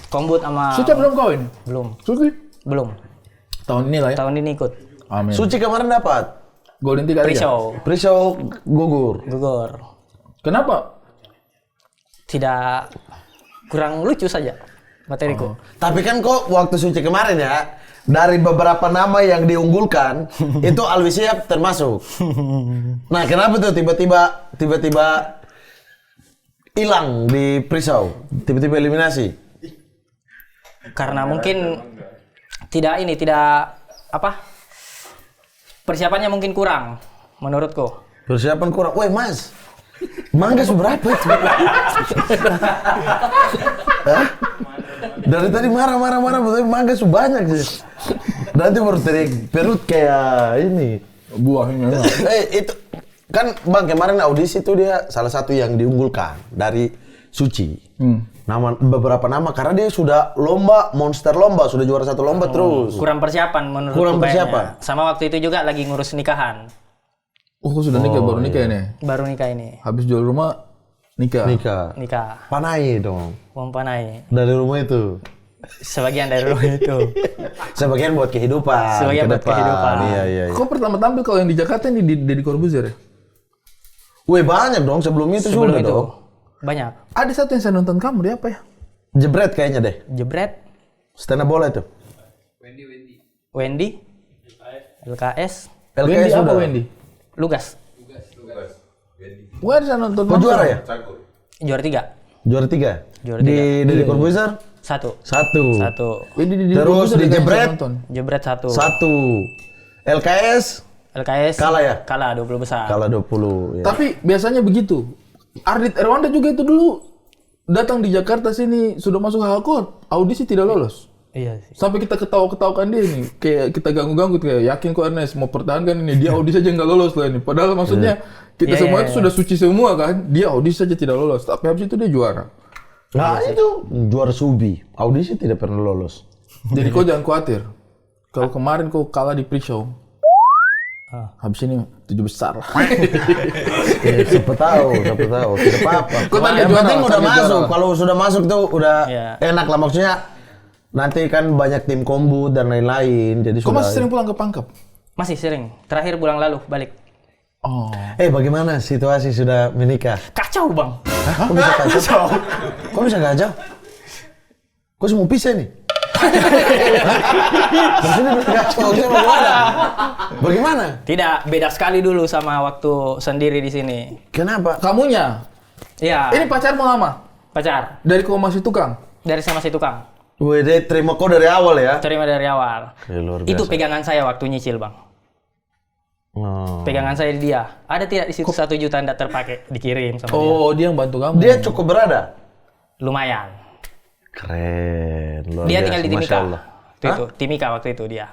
Kombut sama Suci belum kau ini? belum. Suci? Belum. Tahun ini lah ya. Tahun ini ikut. Amin. Suci kemarin dapat. Golden 3 aja. Pre-show. Prisau gugur. Gugur. Kenapa? Tidak kurang lucu saja materiku. Tapi kan kok waktu Suci kemarin ya, dari beberapa nama yang diunggulkan, itu Alwi Siap termasuk. Nah kenapa tuh tiba-tiba hilang di Prisau? Tiba-tiba eliminasi? Karena mungkin tidak persiapannya mungkin kurang menurutku. Persiapan kurang. Woi mas, mangga seberapa itu? Hah? Dari tadi marah, tapi mangga sebanyak sih. Nanti baru teriak perut kayak ini. Buahnya. Itu kan Bang kemarin audisi tuh dia salah satu yang diunggulkan dari Suci. Beberapa nama karena dia sudah monster lomba, sudah juara satu lomba terus. Kurang persiapan menurutku. Kurang kayaknya. persiapan. Sama waktu itu juga lagi ngurus nikahan. Oh, sudah nikah, baru nikah ini. Baru nikah ini. Habis jual rumah, nikah. Nikah. Panai dong. Uang panai. Dari rumah itu. Sebagian dari rumah itu. Sebagian buat kehidupan. Sebagian ke buat depan. kehidupan. Iya. Kok pertama tampil kalau yang di Jakarta ini di Corbuzier ya? Wih, banyak dong sebelum itu Sebelum sudah itu. dong. Banyak. Ada satu yang saya nonton kamu, dia apa ya? Jebret kayaknya deh. Jebret. Stand up bola itu. Wendy. LKS. Wendy LKS apa sudah. Wendy? Lugas. Gua ada saya nonton. Kok juara ya? Juara 3. Juara 3. Juara Di Corbuzier 1. 1. Wendy Terus Corbuzier di yang saya Jebret? nonton. Jebret 1. 1. LKS LKS. Kalah ya? Kalah 20 besar. kalah 20. Ya. Tapi biasanya begitu. Ardit Erwanda juga itu dulu datang di Jakarta sini sudah masuk halkot, audisi tidak lolos. Iya sih. Sampai kita ketawa-ketawakan dia nih, kayak kita ganggu-ganggu kayak yakin kok Ernest mau pertahankan ini, dia audisi aja nggak lolos lah ini. Padahal maksudnya kita semua itu sudah suci semua kan, dia audisi saja tidak lolos, tapi habis itu dia juara. Nah itu juara Subi, audisi tidak pernah lolos. Jadi kau jangan khawatir. Kalau kemarin kau kalah di pre-show, habis ini 7 besar lah. Siapa tahu, tidak apa-apa. Kau tanya Yang juara, penting udah tanya masuk. juara. Kalau sudah masuk tuh udah Iya. enak lah maksudnya. Nanti kan banyak tim kombut dan lain-lain, jadi Kau sudah. masih sering pulang ke Pangkep? Masih sering. Terakhir bulan lalu balik. Oh. Bagaimana situasi sudah menikah? Kacau, Bang. Kok bisa kacau? Kok bisa kacau? Kok semua pisah nih? Maksudnya kacau, maksudnya bagaimana? Bagaimana? Tidak, beda sekali dulu sama waktu sendiri di sini. Kenapa? Kamunya? Iya. Ini pacarmu lama? Pacar. Dari kau masih tukang? Dari sama si tukang. Wih, dia terima kau dari awal ya? Terima dari awal. Luar Itu biasa. pegangan saya waktu nyicil, Bang. Oh. Pegangan saya di dia. Ada tidak di situ 1 juta tidak terpakai dikirim sama dia. Oh, dia yang bantu kamu. Dia cukup berada? Lumayan. Keren, luar Dia biasa, tinggal di Masya Timika. Allah. Itu Timika waktu itu dia.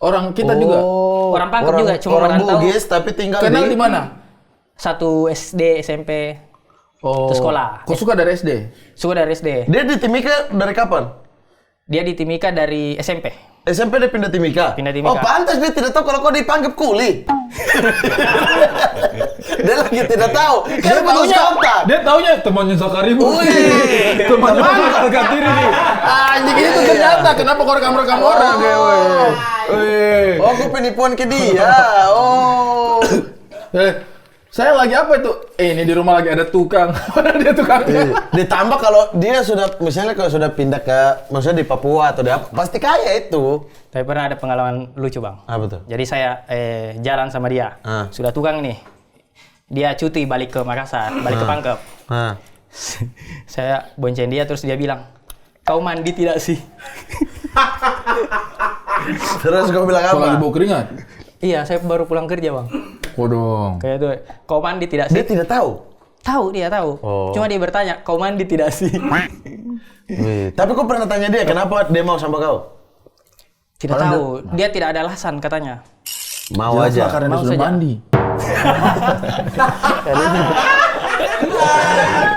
Orang kita juga. Orang Pangkep juga, cuma orang merantau. Bugis tapi tinggal Kenal di di mana? Satu SD, SMP, Oh. Itu sekolah. Kau suka dari SD? suka dari SD. Dia di Timika dari kapan? Dia di Timika dari SMP. SMP dia pindah Timika? Pindah Timika. Oh pantas dia tidak tahu kalau kau dipanggil kuli. Dia lagi tidak tahu. Kan putus kontak. Dia taunya temannya Zakaribu. Wih, Temannya Alkatiri nih. Anjing Itu ternyata kenapa kau rekam-rekam orang kayak weh. Oh, aku penipuan ke dia. Oh. Saya lagi apa itu? Ini di rumah lagi ada tukang. Padahal dia tukangnya. Ditambah kalau dia sudah misalnya kalau sudah pindah ke maksudnya di Papua atau di apa, pasti kaya itu. Tapi pernah ada pengalaman lucu, Bang. Apa tuh? Jadi saya jalan sama dia. Sudah tukang nih. Dia cuti balik ke Makassar, balik ke Pangkep. Saya bonceng dia terus dia bilang, "Kau mandi tidak sih?" Terus kau bilang Kau lagi apa? bau keringat? Iya, saya baru pulang kerja, Bang. Kodong. Kayak itu, "Kau mandi tidak sih?" Dia tidak tahu. Tahu, dia tahu. Oh. Cuma dia bertanya, "Kau mandi tidak sih?" Wih, tapi kau pernah tanya dia kenapa dia mau sama kau? Tidak tahu. Dia tidak ada alasan katanya. Mau aja. Karena dia Mau sudah saja. mandi.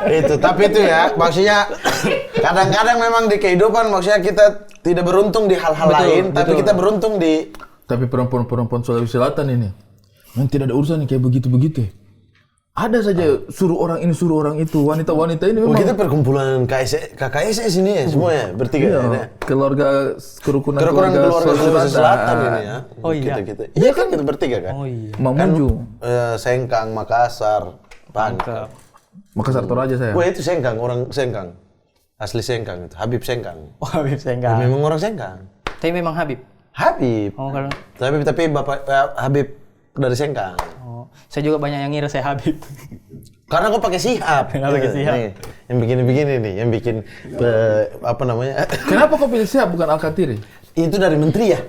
Itu, tapi itu ya, maksudnya kadang-kadang memang di kehidupan maksudnya kita tidak beruntung di hal-hal lain, tapi kita beruntung di Tapi perempuan-perempuan Sulawesi Selatan ini, yang tidak ada urusan nih kayak begitu-begitu. Ada saja suruh orang ini, suruh orang itu. Wanita-wanita ini memang kita perkumpulan KKS sini ya semuanya bertiga iya, ya. keluarga kerukunan Kerukunan keluarga Sulawesi Selatan ini ya. Oh iya. Kita. Iya kan kita bertiga kan. Oh iya. Mamuju. Sengkang, Makassar, Pangkep. Makassar Toraja saya. Wah itu Sengkang, orang Sengkang. Asli Sengkang itu, Habib Sengkang. Oh, Habib saya Ya, enggak. memang orang Sengkang. Tapi memang Habib. Habib. Oh, kalau Tapi bapak Habib dari Sengkang. oh, saya juga banyak yang ngira saya Habib. Karena kau pakai sihab. Pakai sihab. Nih, yang begini-begini nih, yang bikin apa namanya? Kenapa kau pilih Siap bukan Alkatiri? Itu dari menteri ya?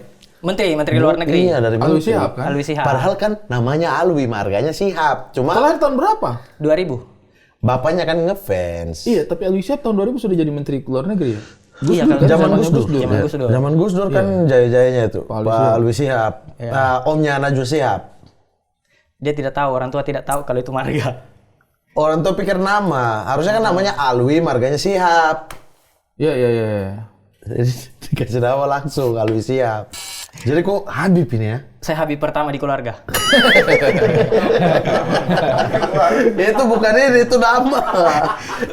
Menteri luar negeri. Iya, dari Alwi menteri. Shihab kan? Alwi Shihab. Padahal kan namanya Alwi, marganya Shihab. Cuma Kelahir tahun berapa? 2000. bapaknya kan ngefans. Iya, tapi Alwi Siap tahun 2000 sudah jadi menteri luar negeri ya? Iya, kan Zaman zamannya Gus Dur. Zaman Gus Dur. Zaman Gus Dur kan jaya-jayanya itu. Pak Pak Alwi Shihab. Omnya Najwa Shihab. Dia tidak tahu, orang tua tidak tahu kalau itu marga. Orang tua pikir nama. Harusnya kan namanya Alwi, marganya Shihab. Iya. Jadi dikasih nama langsung Alwi Shihab. Jadi kok Habib ini ya? Saya Habib pertama di keluarga. Itu bukan ini, itu nama.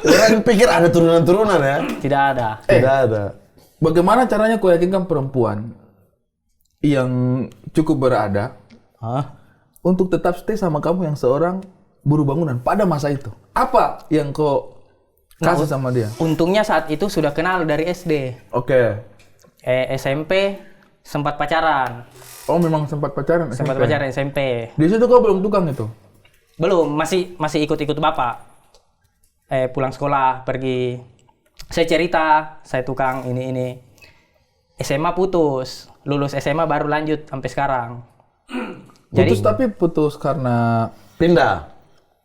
Orang pikir ada turunan-turunan ya? Tidak ada. Tidak ada. Bagaimana caranya kau yakinkan perempuan yang cukup berada untuk tetap stay sama kamu yang seorang buruh bangunan pada masa itu? Apa yang kau kasih sama dia? Untungnya saat itu sudah kenal dari SD. Oke. SMP sempat pacaran. Oh, memang sempat pacaran? Sempat SMP? pacaran SMP. Di situ kau belum tukang itu? Belum, masih ikut-ikut bapak. Pulang sekolah, pergi. Saya cerita, saya tukang ini. SMA putus. Lulus SMA baru lanjut sampai sekarang. Putus tapi putus karena Pindah.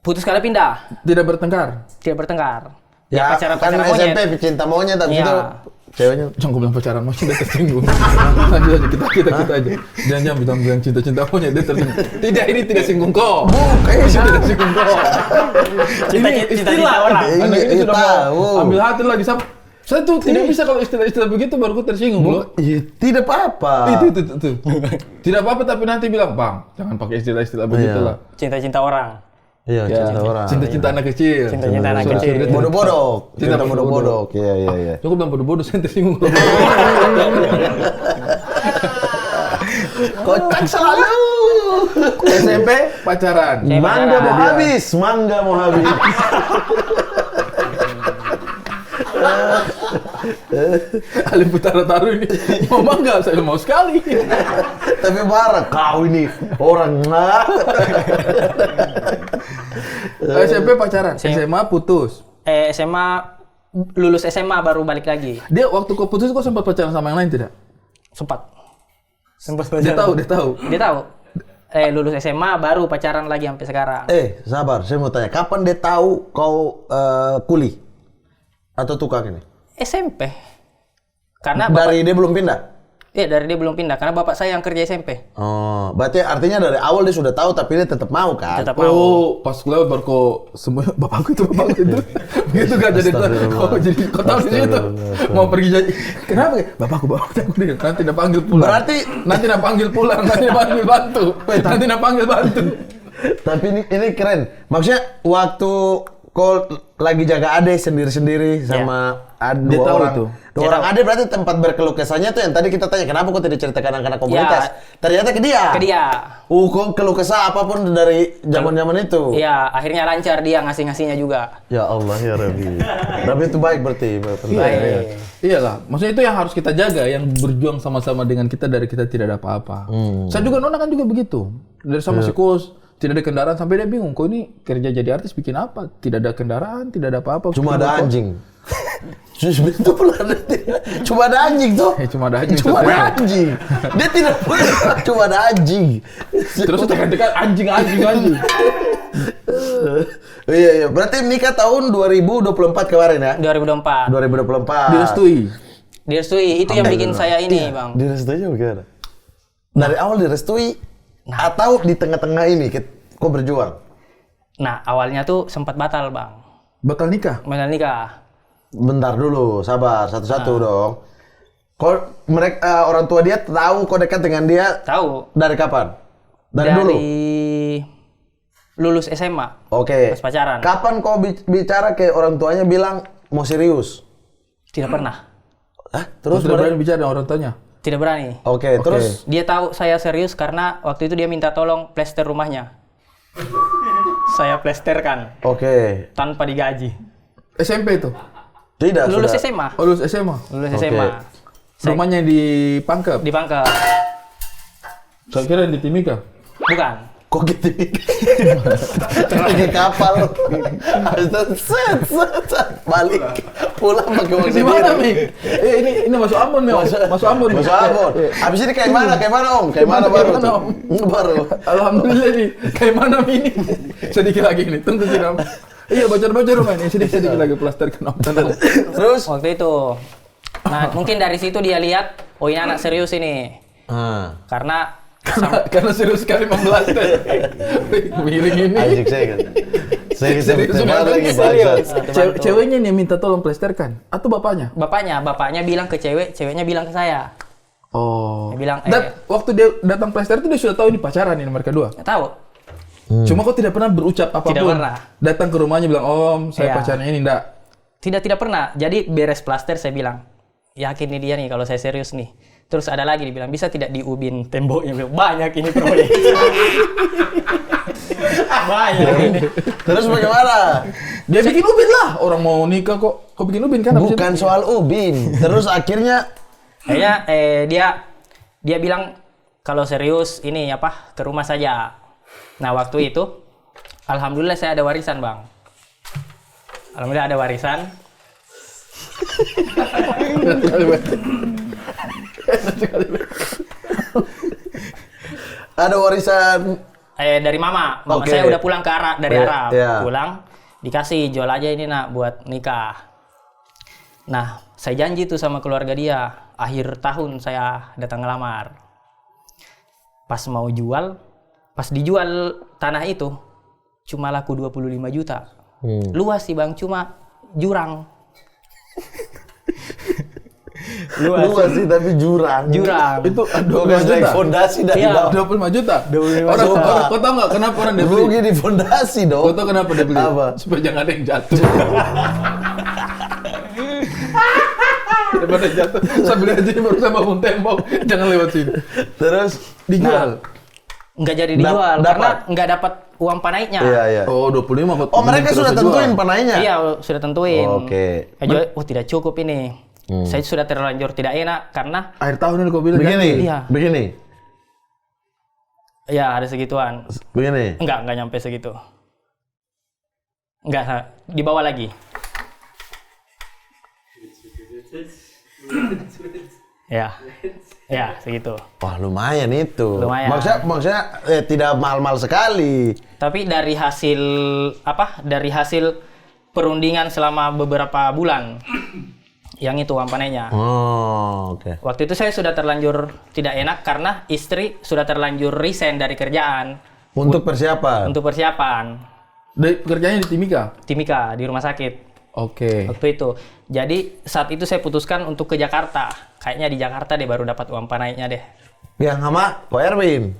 Putus karena pindah. tidak bertengkar? Tidak bertengkar. Ya, pacaran kan monyet. SMP cinta monyet, tapi Iya. itu ceweknya. Jangan kau bilang pacaran monyet, dia tersinggung. Lanjut aja, kita aja. Jangan bilang cinta monyet, dia tersinggung. Tidak, ini tidak singgung kau. Bukan. Tidak singgung kau. Cinta orang. Anak ini Iya, sudah tahu. mau ambil hati lagi. Saya tuh tidak bisa kalau istilah-istilah begitu baru ku tersinggung loh. Iya, tidak apa-apa. Itu. Tidak apa-apa tapi nanti bilang, Bang, jangan pakai istilah-istilah begitulah. Cinta-cinta orang. Iya, cinta orang. Cinta-cinta anak kecil. Cinta-cinta anak Sorry, kecil. sorry, Bodoh-bodoh. Cinta Cinta bodoh-bodoh. Iya. Cukup bilang bodoh-bodoh, saya tersinggung. Kocak selalu. SMP pacaran. Mangga mau habis. Alim Putara Taru ini mau bangga, saya mau sekali. Tapi marah kau ini orang. SMP pacaran, SMA putus. SMA lulus SMA baru balik lagi. Dia waktu kau putus kau sempat pacaran sama yang lain tidak? Sempat Dia tahu. Dia tahu. Lulus SMA baru pacaran lagi sampai sekarang. Sabar, saya mau tanya, kapan dia tahu kau kuli atau tukang ini? SMP. Karena Dari dia belum pindah? dari dia belum pindah karena bapak saya yang kerja SMP. Oh, berarti artinya dari awal dia sudah tahu tapi dia tetap mau kan? Tetap mau. Oh, pas lewat baru kau semua bapakku itu. Begitu kan jadi kau tahu di situ. Mau pergi jadi. Kenapa? Bapakku dia. Nanti nak panggil pulang. Nanti nak panggil pulang, nanti nak panggil bantu. Nanti nak panggil bantu. Tapi ini keren. Maksudnya waktu kau lagi jaga ade sendiri-sendiri sama Dia dua tahu orang. itu. Dua orang ade berarti tempat berkeluh kesahnya tuh yang tadi kita tanya kenapa kau tidak ceritakan anak-anak komunitas? Ternyata ke dia. Ke dia. Kau keluh kesah apapun dari zaman-zaman itu. Iya, akhirnya lancar dia ngasih-ngasihnya juga. Ya Allah ya Rabbi. Tapi itu baik berarti. Baik. Iyalah, maksudnya itu yang harus kita jaga, yang berjuang sama-sama dengan kita dari kita tidak ada apa-apa. Saya juga Nona kan juga begitu. Dari sama si Kus, tidak ada kendaraan sampai dia bingung, kok ini kerja jadi artis bikin apa? Tidak ada kendaraan, tidak ada apa-apa. Cuma ada anjing. Cuma ada anjing tuh. Cuma ada anjing. Cuma ada anjing. Dia tidak punya. Cuma ada anjing. Terus dekat-dekat anjing. Iya. Berarti nikah tahun 2024 kemarin ya? 2024. 2024. Direstui. Itu yang bikin saya ini, Bang. Direstuinya bagaimana? Dari awal direstui atau di tengah-tengah ini kok berjuang? Nah, awalnya tuh sempat batal, Bang. Batal nikah? Batal nikah. Bentar dulu, sabar, satu-satu dong. Kok mereka orang tua dia tahu kok dekat dengan dia? Tahu. Dari kapan? Dari dulu. Lulus SMA. Oke. Pas pacaran. Kapan kau bicara ke orang tuanya bilang mau serius? Tidak pernah. Terus berani bicara dengan orang tuanya? Tidak berani. Oke, terus Dia tahu saya serius karena waktu itu dia minta tolong plester rumahnya. Saya plesterkan. Oke. Tanpa digaji. SMP itu? Tidak, Lulus sudah. SMA. Oh, lulus SMA? Lulus Oke. SMA. Rumahnya di Pangkep? Di Pangkep. Saya kira di Timika? Bukan. Kok gitu? Pakai kapal. Set. Balik. Pulang pakai uang Di mana, sendiri. Mi? Ini masuk Ambon, Mi. Masuk Ambon. Masuk Ambon. Habis ini kayak mana? Om? Kayak mana baru? Kayak mana, Om? Baru. Alhamdulillah nih. Kayak mana, Mi ini? Sedikit lagi nih. Tentu tidak. Iya, bocor-bocor rumah ini. Sedikit lagi plasterkan, Om. Tenang. Terus? Waktu itu. Nah, mungkin dari situ dia lihat, oh ini anak serius ini. Karena Karena serius sekali membelaster. Miring ini. Anjing saya kan. Saya Serius lagi serius. bangsat. Ceweknya nih minta tolong plesterkan atau bapaknya? bapaknya bilang ke cewek, ceweknya bilang ke saya. Oh. Dia bilang, waktu dia datang plaster itu dia sudah tahu ini pacaran ini mereka dua. nggak tahu. Cuma kok tidak pernah berucap apapun. Tidak pernah. Datang ke rumahnya bilang, "Om, saya Iya. pacarnya ini enggak." Tidak pernah. Jadi beres plaster saya bilang, yakin nih dia nih kalau saya serius nih. Terus ada lagi dibilang, bisa tidak diubin temboknya? Bilang, banyak ini proyek. Banyak ini. Terus bagaimana? Dia bikin ubin lah. Orang mau nikah kok bikin ubin kan? habis Bukan itu? soal ubin. Terus akhirnya Kayaknya dia bilang kalau serius ini apa ke rumah saja. Nah waktu itu, alhamdulillah saya ada warisan bang. Alhamdulillah ada warisan. ada warisan. Dari mama Oke. saya udah pulang dari Arab, Iya. pulang dikasih jual aja ini nak buat nikah. Nah saya janji tuh sama keluarga dia, akhir tahun saya datang ngelamar. Pas mau jual, pas dijual tanah itu cuma laku 25 juta. Luas sih bang, cuma jurang. Luas sih tapi jurang. Jurang. Itu Kok 25 naik juta. fondasi dari Iya. bawah. 25 juta. 25 Orang, juta. kau tahu nggak kenapa orang dia beli? Rugi di fondasi dong. Kau tahu kenapa dia beli? Apa? Supaya jangan ada yang jatuh. Daripada jatuh, saya beli aja baru saya bangun tembok. Jangan lewat sini. Terus Dijual. Nggak jadi dijual Dapat. karena nggak dapat uang panainya. Iya, iya. Oh, 25 kok. Oh, mereka sudah tentuin panainya. Iya, sudah tentuin. Oke. Tidak cukup ini. Saya sudah terlanjur tidak enak karena Akhir tahun ini kau bilang Begini. Iya. Begini. ya ada segituan. Begini. Enggak nyampe segitu. Enggak, dibawa lagi. Ya, segitu. Wah, lumayan itu. Lumayan. Maksudnya tidak mahal-mahal sekali. Tapi dari hasil Dari hasil perundingan selama beberapa bulan, yang itu uang panainya. Oh, oke. Waktu itu saya sudah terlanjur tidak enak karena istri sudah terlanjur resign dari kerjaan Untuk persiapan. untuk persiapan Kerjanya di Timika. Timika di rumah sakit. Oke. Waktu itu. Jadi saat itu saya putuskan untuk ke Jakarta. Kayaknya di Jakarta deh baru dapat uang panainya deh. Yang sama Ko Erwin.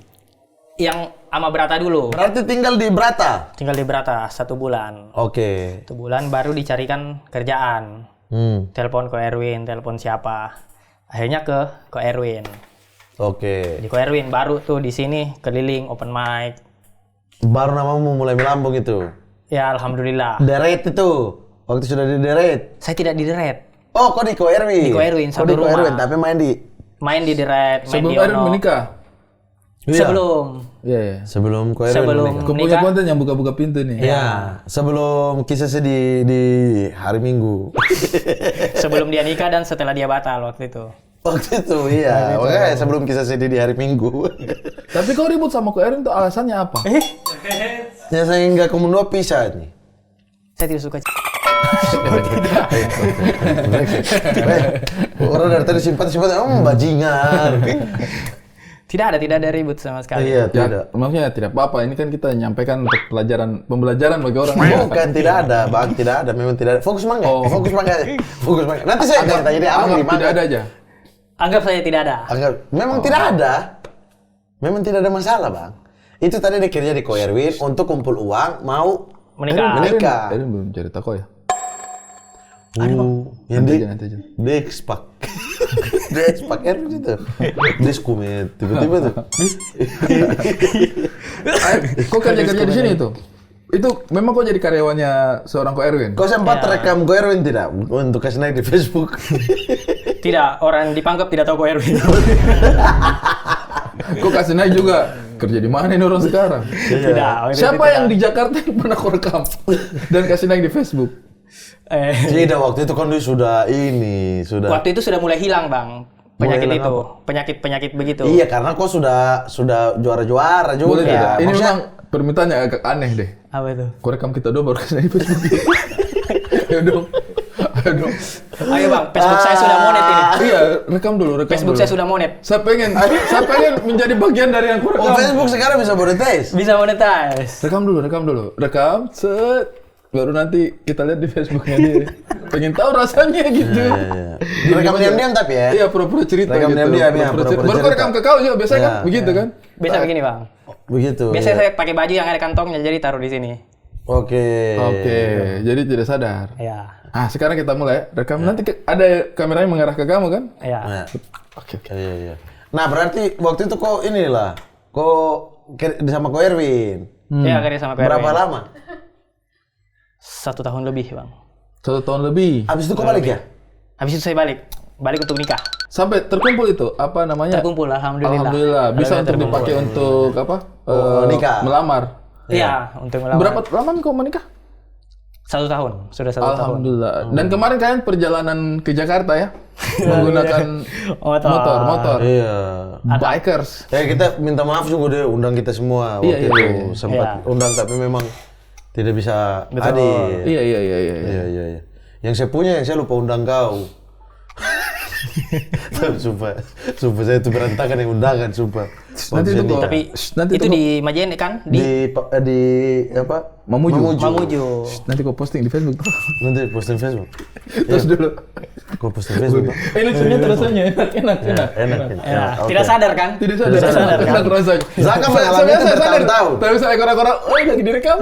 Yang sama Brata dulu. Berarti tinggal di Brata. Tinggal di Brata 1 bulan. Oke. 1 bulan baru dicarikan kerjaan. Telepon Ko Erwin, telepon siapa. Akhirnya ke Ko Erwin. Oke. Di Ko Erwin baru tuh di sini keliling open mic. Baru namamu mulai melambung itu. Ya alhamdulillah. Deret itu. Waktu sudah di Deret. Saya tidak dideret. Oh, kok di Ko Erwin? Di Ko Erwin, Kok satu di Ko rumah. Erwin, tapi main di Main di deret, main Sebelum di Erwin Ono. menikah. Sebelum. Iya, iya. sebelum Ko Erwin Sebelum. menikah. Kau punya Menikah. konten yang buka-buka pintu nih. Ya, sebelum kisah sedih di hari Minggu. Sebelum dia nikah dan setelah dia batal waktu itu. Waktu itu, iya. Makanya sebelum kisah sedih di hari Minggu. Tapi kau ribut sama Ko Erwin itu alasannya apa? Ya saya nggak kamu dua pisah nih. Saya tidak suka. Orang dari tadi simpan, bajingan. Tidak ada ribut sama sekali. Iya, Ya, tidak. maksudnya tidak apa-apa. Ini kan kita nyampaikan untuk pembelajaran bagi orang. Bukan, tidak ada, Bang. Tidak ada, memang tidak ada. Fokus mangga. Oh. Fokus mangga. Fokus mangga. Nanti saya akan tanya dia apa Anggap di mangga. tidak ada aja. Anggap saya tidak ada. Anggap, memang tidak ada. Memang tidak ada masalah, Bang. Itu tadi dia kerja di Ko Erwin untuk kumpul uang, mau Menikah. menikah. Erwin belum cerita kok ya. Yang Nanti di aja, nanti aja. Dexpak. Dexpak Erwin itu. Diskumet tiba-tiba tuh. Kok kerja-kerja di sini itu? Itu memang kok jadi karyawannya seorang Ko Erwin? Kau sempat rekam Ko Erwin tidak untuk kasih naik di Facebook? Tidak, orang dipangkep tidak tahu Ko Erwin. Kok kasih naik juga? Kerja di mana ini orang sekarang? Tidak. Siapa yang di Jakarta yang pernah kau rekam dan kasih naik di Facebook? Tidak, waktu itu kan dia sudah sudah. Waktu itu sudah mulai hilang, Bang. Penyakit Mulai hilang itu. Penyakit begitu. Iya, karena kau sudah juara-juara juga. Boleh tidak? Ini Maksudnya- memang permintaan yang agak aneh deh. Apa itu? Kau rekam kita dong baru kasih naik di Facebook. Ayo dong. Ayo dong. Ayo, Bang. Facebook saya sudah monet ini. Iya, rekam dulu, rekam Facebook dulu. saya sudah monet. Saya pengen menjadi bagian dari yang kau rekam. Oh, Facebook sekarang bisa monetize. Bisa monetize. Rekam dulu. Rekam, set. baru nanti kita lihat di Facebooknya dia. Pengen tahu rasanya gitu. Rekam diam-diam tapi ya. Iya, pura-pura cerita Rekam gitu. diam-diam ya, Pura-pura pura-pura cerita. Baru cerita. rekam ke kau juga biasanya kan Iya. begitu kan? Biasa begini bang. Begitu. Biasanya iya. saya pakai baju yang ada kantongnya, jadi taruh di sini. Oke. Oke, jadi tidak sadar. Ya, Ah, sekarang kita mulai rekam. Nanti ada kameranya mengarah ke kamu kan? ya. Nah, Oke. iya iya. Nah, berarti waktu itu kau inilah, kau sama ko Erwin. Ya kerja sama Pak Berapa Erwin. lama? 1 tahun lebih bang. 1 tahun lebih. Habis itu kau balik ya? Habis itu saya balik untuk nikah. Sampai terkumpul itu apa namanya? Terkumpul, alhamdulillah. Alhamdulillah. Bisa untuk terkumpul. dipakai untuk apa? nikah. Melamar. Iya, untuk melamar. Berapa lama kau menikah? 1 tahun, sudah 1 tahun. Alhamdulillah. Dan kemarin kalian perjalanan ke Jakarta ya? Menggunakan motor. Iya. Bikers. Ya kita minta maaf juga deh undang kita semua waktu Iya, itu iya. sempat undang tapi memang tidak bisa hadir. Iya. Iya. Yang saya punya yang saya lupa undang kau. sumpah saya itu berantakan yang undangan sumpah. Nanti itu kok. Tapi Nanti itu di Majene kan? di apa? Mamuju. Mamuju. Nanti kau posting di Facebook. Nanti posting Facebook. Terus dulu. Kau posting Facebook. Lucunya rasanya enak. Enak. Ya, Oke. tidak sadar kan? Tidak sadar. Enak rasanya. Zaka mengalami itu bertahun-tahun. Tapi saya kora-kora, lagi direkam.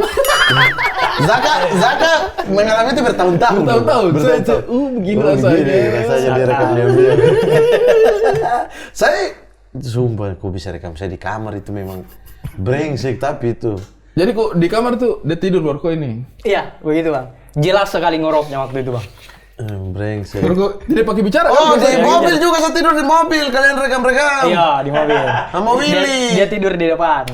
Zaka mengalami itu bertahun-tahun. Bertahun-tahun. Saya, begini rasanya. Rasanya direkam dia. Saya sumpah kok bisa rekam saya di kamar itu memang brengsek tapi itu. Jadi kok di kamar tuh dia tidur baru kok ini. Iya, begitu bang. Jelas sekali ngoroknya waktu itu bang. Brengsek. Baru kok tidak pakai bicara Oh, kan? di mobil juga saya tidur di mobil. Kalian rekam-rekam. Iya, di mobil. Sama Willy. Dia tidur di depan.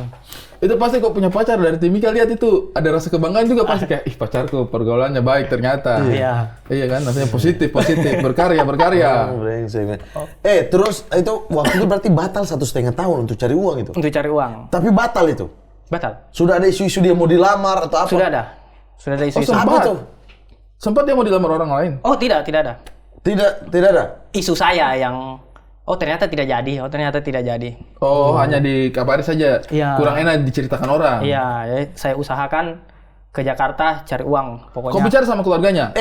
Itu pasti kok punya pacar dari Timika lihat itu ada rasa kebanggaan juga pasti kayak ih pacarku pergaulannya baik ternyata. Iya. Iya kan rasanya positif berkarya. Brengsek. Terus itu waktu itu berarti batal 1,5 tahun untuk cari uang itu. Untuk cari uang. Tapi batal itu. Batal. Sudah ada isu-isu dia mau dilamar atau apa? Sudah ada isu-isu. Apa tuh? Sempat dia mau dilamar orang lain. Oh tidak ada. Tidak ada. Isu saya yang ternyata tidak jadi. Oh, hanya dikabari saja. Iya. Kurang enak diceritakan orang. Iya, jadi saya usahakan ke Jakarta cari uang pokoknya. Kau bicara sama keluarganya?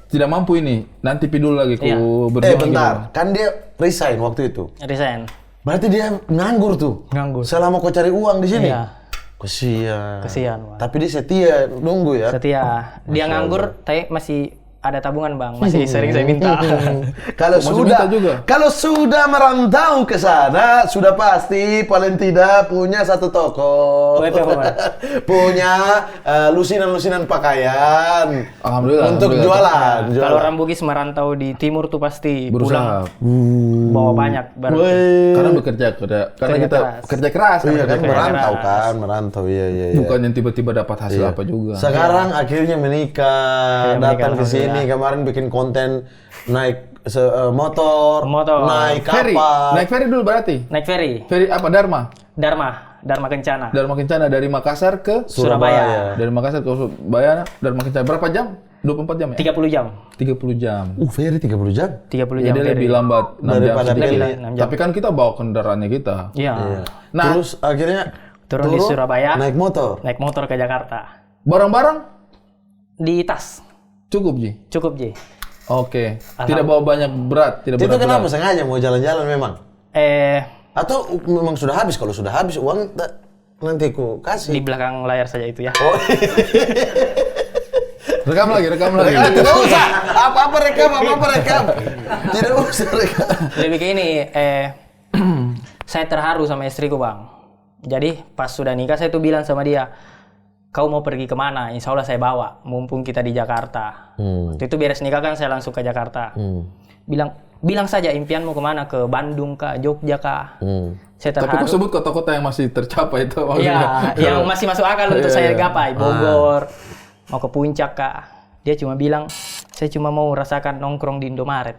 Tidak mampu ini. Nanti pidul lagi ku Iya. berjuang. Bentar. gitu. Kan dia resign waktu itu. Resign. Berarti dia nganggur tuh. Nganggur. Selama kau cari uang di sini. Iya. Kesian. Bang. Tapi dia setia nunggu ya. Setia. Dia nganggur, tapi masih ada tabungan bang, masih sering saya minta. Kalau Masih sudah minta juga. kalau sudah merantau ke sana, sudah pasti paling tidak punya satu toko. Betul, Pak. Punya lusinan-lusinan pakaian. Alhamdulillah. Untuk alhamdulillah. jualan. Kalau orang Bugis merantau di timur tuh pasti Berusaha. pulang bawa banyak barang. Karena bekerja karena kita keras. kerja keras. Iya kan kerja merantau keras. kan, merantau iya. Bukan yang tiba-tiba dapat hasil apa juga. Sekarang akhirnya menikah, Akhirnya datang menikah, ke sini kemarin bikin konten naik motor, Motor. naik Ferry. kapal. Naik ferry dulu berarti. Naik ferry. Ferry apa? Dharma Kencana. Dharma Kencana dari Makassar ke Surabaya. Dari Makassar ke Surabaya, Dharma Kencana. Berapa jam? 24 jam ya? 30 jam. 30 jam. Ferry 30 jam. 30 Ya, jam dia ferry. lebih lambat 6 jam. Daripada sedikit. Ferry. Lebih 6 jam. Tapi kan kita bawa kendaraannya kita. Iya. Nah, Terus akhirnya Turun di Surabaya. naik motor. Naik motor ke Jakarta. barang-barang Di tas. cukup, Ji. Cukup, Ji. Oke. Tidak bawa banyak berat, tidak Itu berat. kenapa sengaja mau jalan-jalan memang? Atau memang sudah habis? Kalau sudah habis uang nanti ku Di kasih. belakang layar saja itu ya. Oh, Rekam lagi. tidak usah. Apa-apa rekam. Tidak usah rekam. Lebih ke ini, saya terharu sama istriku, Bang. Jadi pas sudah nikah saya tuh bilang sama dia, kau mau pergi kemana? Insya Allah saya bawa, mumpung kita di Jakarta. Waktu itu beres nikah kan saya langsung ke Jakarta. Bilang saja impianmu kemana? Ke Bandung kah? Jogja kah? Saya Tapi terharu. kok sebut kota-kota yang masih tercapai itu Iya, maksudnya. yang masih masuk akal untuk saya gapai. Bogor, mau ke puncak kah? Dia cuma bilang, saya cuma mau rasakan nongkrong di Indomaret.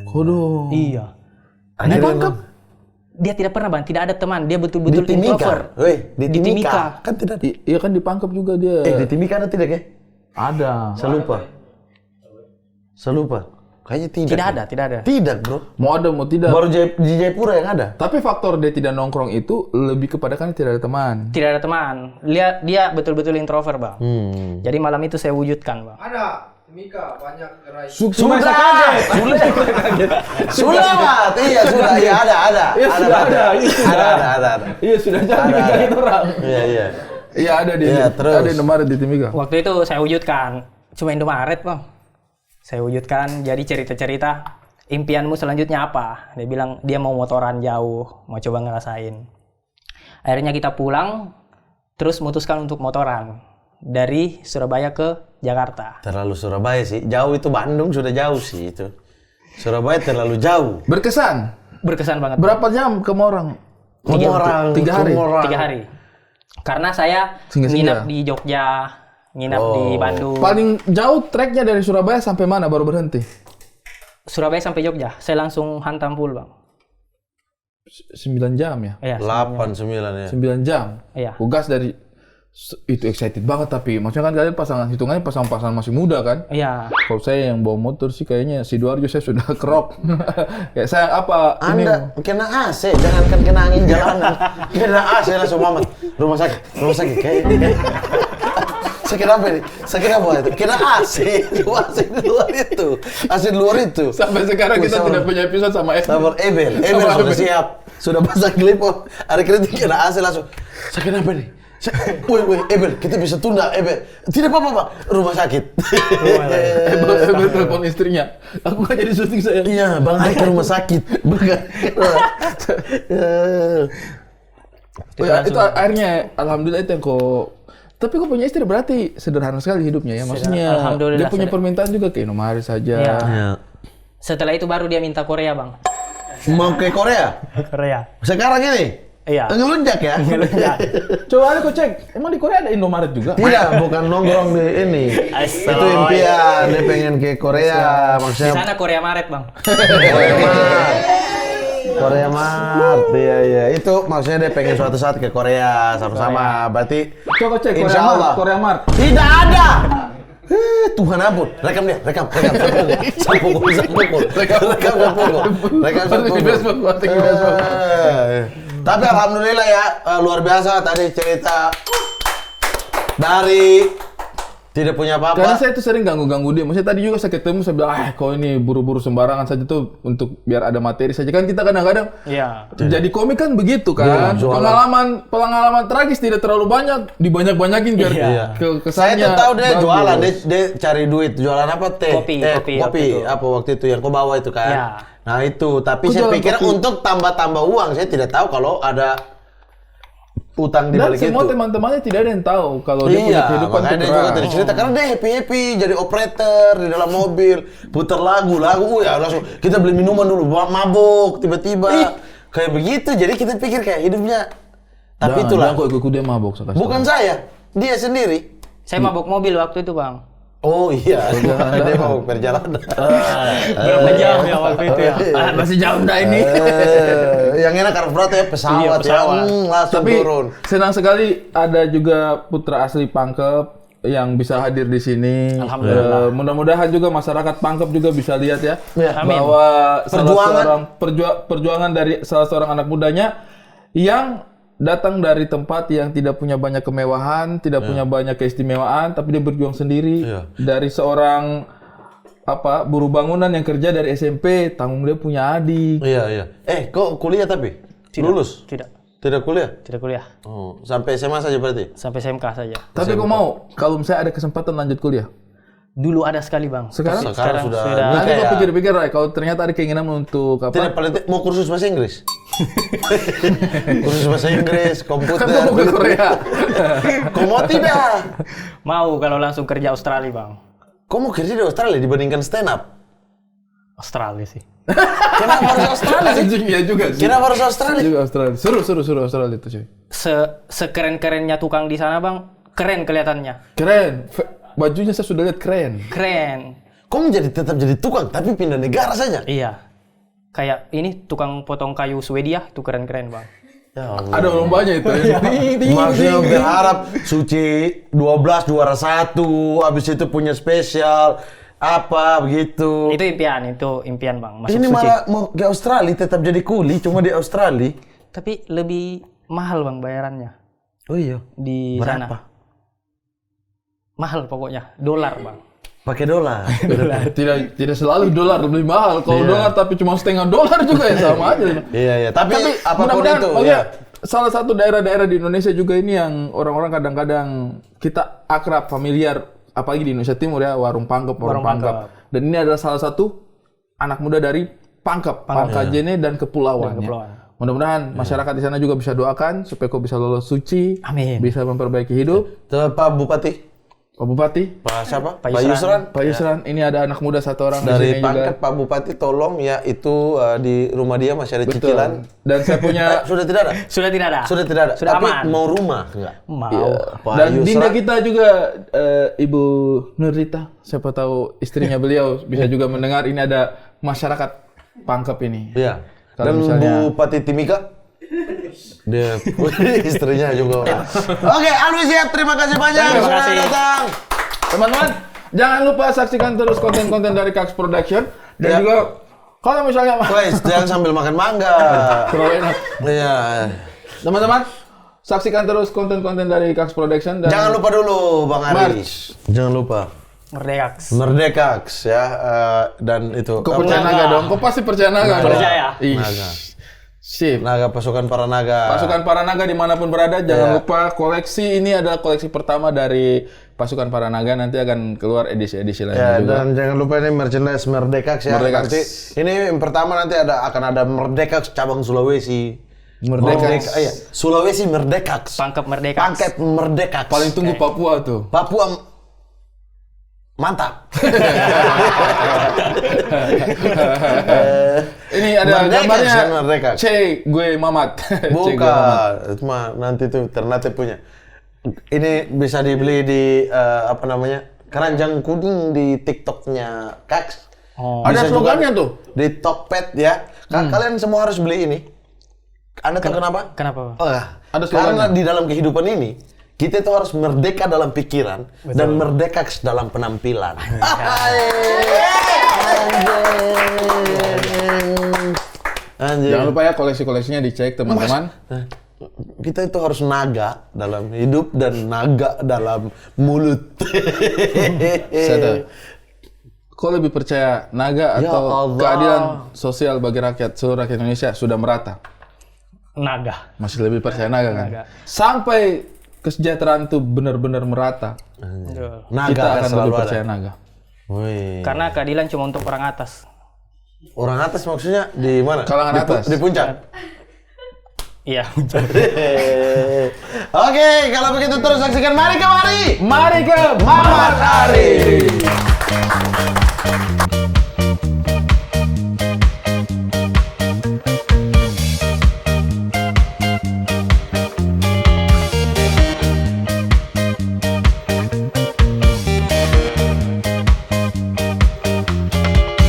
Kodoh. Iya. Ditangkap. Dia tidak pernah, Bang. Tidak ada teman. Dia Di betul-betul Timika. introvert. Woi, di Di Timika. Timika. Kan tidak. Iya kan dipangkap juga dia. Di Timika ada tidak ya? Ada. Saya lupa. Kayaknya tidak. Tidak ada. Tidak, bro. Mau ada mau tidak. Baru di Jayapura yang ada. Tapi faktor dia tidak nongkrong itu lebih kepada kan tidak ada teman. Tidak ada teman. Dia betul-betul introvert, Bang. Jadi malam itu saya wujudkan, Bang. Ada. Mika banyak gerai. Sudah, Mat. Iya, sudah. Iya, ada. Iya, sudah ada. Ada. Iya, sudah jadi kayak orang. Iya. Iya, ada di. Iya, terus. Ada Indomaret di Timika. Waktu itu saya wujudkan. Cuma Indomaret, Bang. Saya wujudkan, jadi cerita-cerita, impianmu selanjutnya apa? Dia bilang, dia mau motoran jauh, mau coba ngerasain. Akhirnya kita pulang, terus memutuskan untuk motoran. Dari Surabaya ke Jakarta. Terlalu Surabaya sih. Jauh itu Bandung sudah jauh sih itu. Surabaya terlalu jauh. Berkesan. Berkesan banget. Berapa jam ke Morang? 3 hari. 3 hari. Karena saya nginap di Jogja, nginap di Bandung. Paling jauh treknya dari Surabaya sampai mana baru berhenti? Surabaya sampai Jogja, saya langsung hantam full, Bang. 9 jam ya? Iya. 8, 9 ya. 9 jam. Iya. Gas dari itu excited banget tapi maksudnya kan kalian pasangan hitungannya pasangan masih muda kan? Iya. Kalau saya yang bawa motor sih kayaknya Sidoarjo saya sudah kerok. Kayak saya apa? Anda kena AC, jangankan kena angin jalanan. Kena AC langsung Mamat. Rumah sakit. Kayak. Saya kira apa ini? Saya kira apa itu? Kena AC. AC di luar itu. AC di luar itu. Sampai sekarang kita tidak punya episode sama Sabar Ebel sudah siap. Sudah pasang klipon. Ada kritik kena AC langsung. Saya kira apa nih? Woi, Ebel, kita bisa tunda, Ebel. Tidak apa-apa, Pak. Rumah sakit. Ebel telepon istrinya. Aku nggak jadi syuting saya. Iya, Bang Ari ke rumah sakit. Itu akhirnya, alhamdulillah itu yang kok. Tapi kok punya istri berarti sederhana sekali hidupnya ya. Maksudnya dia punya permintaan juga ke Indomaret saja. Iya. Setelah itu baru dia minta Korea, Bang. Mau ke Korea? Korea. Sekarang ini? Iya. Ngelunjak ya? Coba aku cek, emang di Korea ada Indomaret juga? Tidak, bukan nongkrong di ini. Itu impian, dia pengen ke Korea. Di Maksudnya sana Korea Maret, Bang. Korea Mart, iya. Itu maksudnya dia pengen suatu saat ke Korea sama-sama. Berarti Coba cek Insya Allah. Korea Mart. Tidak ada. Tuhan ampun, rekam dia, rekam. Sampukul. Rekam. Di Facebook. Tapi alhamdulillah ya, luar biasa tadi cerita dari tidak punya apa-apa. Karena saya tuh sering ganggu dia. Maksudnya tadi juga saya ketemu, saya bilang, kau ini buru-buru sembarangan saja tuh untuk biar ada materi saja. Kan kita kadang-kadang jadi komik kan begitu kan. Pengalaman tragis tidak terlalu banyak, dibanyak-banyakin biar kesannya. Saya tuh tahu dia jualan, dia cari duit. Jualan apa? Teh. Kopi. Apa waktu itu yang kau bawa itu kan? Iya. Nah itu, tapi saya pikir untuk tambah-tambah uang. Saya tidak tahu kalau ada utang di balik itu. Dan semua teman-temannya tidak ada yang tahu kalau dia punya kehidupan makanya dia juga tidak cerita karena dia happy jadi operator di dalam mobil, putar lagu ya langsung kita beli minuman dulu, mabuk tiba-tiba kayak begitu. Jadi kita pikir kayak hidupnya. Tapi itulah. Kok ikut dia mabuk. Bukan saya, dia sendiri. Saya mabuk mobil waktu itu, Bang. Oh iya, dia mau perjalanan. Berapa jam ya waktu itu ya? Masih jauh dah ini. Yang enak karena berat ya pesawat. Langsung Tapi turun. Senang sekali ada juga putra asli Pangkep yang bisa hadir di sini. Alhamdulillah. Mudah-mudahan juga masyarakat Pangkep juga bisa lihat ya, Amin. bahwa perjuangan dari salah seorang anak mudanya yang datang dari tempat yang tidak punya banyak kemewahan, tidak punya banyak keistimewaan, tapi dia berjuang sendiri. Dari seorang buruh bangunan yang kerja dari SMP, tanggung dia punya adik. Iya. Kok kuliah tapi? Lulus? Tidak kuliah? Tidak kuliah. Oh, sampai SMA saja berarti? Sampai SMK saja. Tapi kok mau kalau misalnya ada kesempatan lanjut kuliah? Dulu ada sekali, Bang. Sekarang sudah. Nanti kau pikir-pikir, kalau ternyata ada keinginan untuk Tidak, paling mau kursus bahasa Inggris. Kursus bahasa Inggris, komputer. Kan mau ke Korea. Kau mau tidak? Mau kalau langsung kerja Australia, Bang. Kau mau kerja di Australia dibandingkan stand up? Australia sih. Kenapa harus Australia sih? Iya juga sih. Kenapa harus Australia? Juga Australia. Seru Australia itu, cuy. Sekeren-kerennya tukang di sana, Bang. Keren kelihatannya. Keren. Bajunya saya sudah lihat keren. Kau tetap jadi tukang, tapi pindah negara saja? Iya. Kayak ini tukang potong kayu Swedia, itu keren-keren, Bang. Ya Allah. Ada lombanya itu. Maksudnya berharap Suci 12 juara 1, habis itu punya spesial. apa begitu. Itu impian Bang, masuk Ini suci. malah mau ke Australia tetap jadi kuli cuma di Australia. Tapi lebih mahal Bang bayarannya Oh iya. di Berapa? sana. Mahal pokoknya, dolar Bang. Pakai dolar. Tidak selalu dolar lebih mahal. Kalau dolar tapi cuma setengah dolar juga ya sama aja. Iya. Tapi apapun mudah-mudahan, itu maksudnya, ya. salah satu daerah-daerah di Indonesia juga ini yang orang-orang kadang-kadang kita akrab, familiar, apalagi di Indonesia Timur ya, warung Pangkep. Dan ini adalah salah satu anak muda dari Pangkep, Pangkajene dan Kepulauan. Mudah-mudahan masyarakat di sana juga bisa doakan supaya kau bisa lolos suci, Amin. bisa memperbaiki hidup. Tuh, Pak Bupati. Pak Bupati, Pak siapa? Pak Pak Yusran. Pak Yusran, ini ada anak muda satu orang Dari di sini Pangkep juga. Pak Bupati tolong ya itu di rumah dia masih ada Betul. cicilan. Dan saya punya Sudah tidak ada? Sudah tidak ada. Sudah tidak ada. Sudah Tapi aman. mau rumah enggak? Mau. Pak dan Yusran. dinda kita juga Ibu Nurita, siapa tahu istrinya beliau bisa juga mendengar. Ini ada masyarakat Pangkep ini. Iya. Kalau Dan misalnya- Bupati Timika? Dia istrinya juga. Oke, Alwi siap. Terima kasih banyak Terima sudah kasih. datang. Teman-teman, jangan lupa saksikan terus konten-konten dari Kax Production dan Ya. juga kalau misalnya Guys, jangan sambil makan mangga. terlalu enak. Iya. Teman-teman, saksikan terus konten-konten dari Kax Production dan Jangan lupa dulu Bang Ari. Merch. Jangan lupa. Merdeka. Merdekax ya dan itu Kau percaya naga dong? Kau pasti percaya naga dong? Percaya. Ih, Naga. sip. Naga pasukan para naga. Pasukan para naga dimanapun berada, jangan Iya. lupa koleksi ini adalah koleksi pertama dari Pasukan Para Naga. Nanti akan keluar edisi-edisi lainnya Ya, juga. dan jangan lupa ini merchandise Merdekax ya. Merdekax. Nanti ini yang pertama nanti akan ada Merdekax cabang Sulawesi. Merdekax. Iya, Sulawesi Merdekax. Pangkep Merdeka. Pangkep Merdekax. Paling tunggu Papua tuh. Papua mantap. Ini ada Merdekax gambarnya. kan, Merdekax. C, gue Mamat. C, gue Mamat. Bukan, itu mah nanti tuh Ternate punya. Ini bisa dibeli di apa namanya, keranjang kuning di TikToknya Kax. Oh. Ada Bisa juga slogannya tuh. di Tokped ya. Kalian semua harus beli ini. Anda tahu kenapa? Kenapa Bang? Oh, Ada karena slogannya. di dalam kehidupan ini kita itu hars merdeka dalam pikiran dan merdeka dalam penampilan. Anjing. Jangan lupa ya koleksi-koleksinya dicek teman-teman. Kita itu harus naga dalam hidup dan naga dalam mulut. Saya tahu. Kau lebih percaya naga Ya atau Allah. keadilan sosial bagi rakyat seluruh rakyat Indonesia sudah merata? Naga. Masih lebih percaya naga kan? Naga. Sampai kesejahteraan itu benar-benar merata, Betul. Naga kita akan selalu lebih ada. percaya naga. Wih. Karena keadilan cuma untuk orang atas. Orang atas maksudnya di mana? Kalangan atas. Di puncak. Iya. Oke, kalau begitu terus saksikan Mari Kemari. Mari ke Mamat Ari.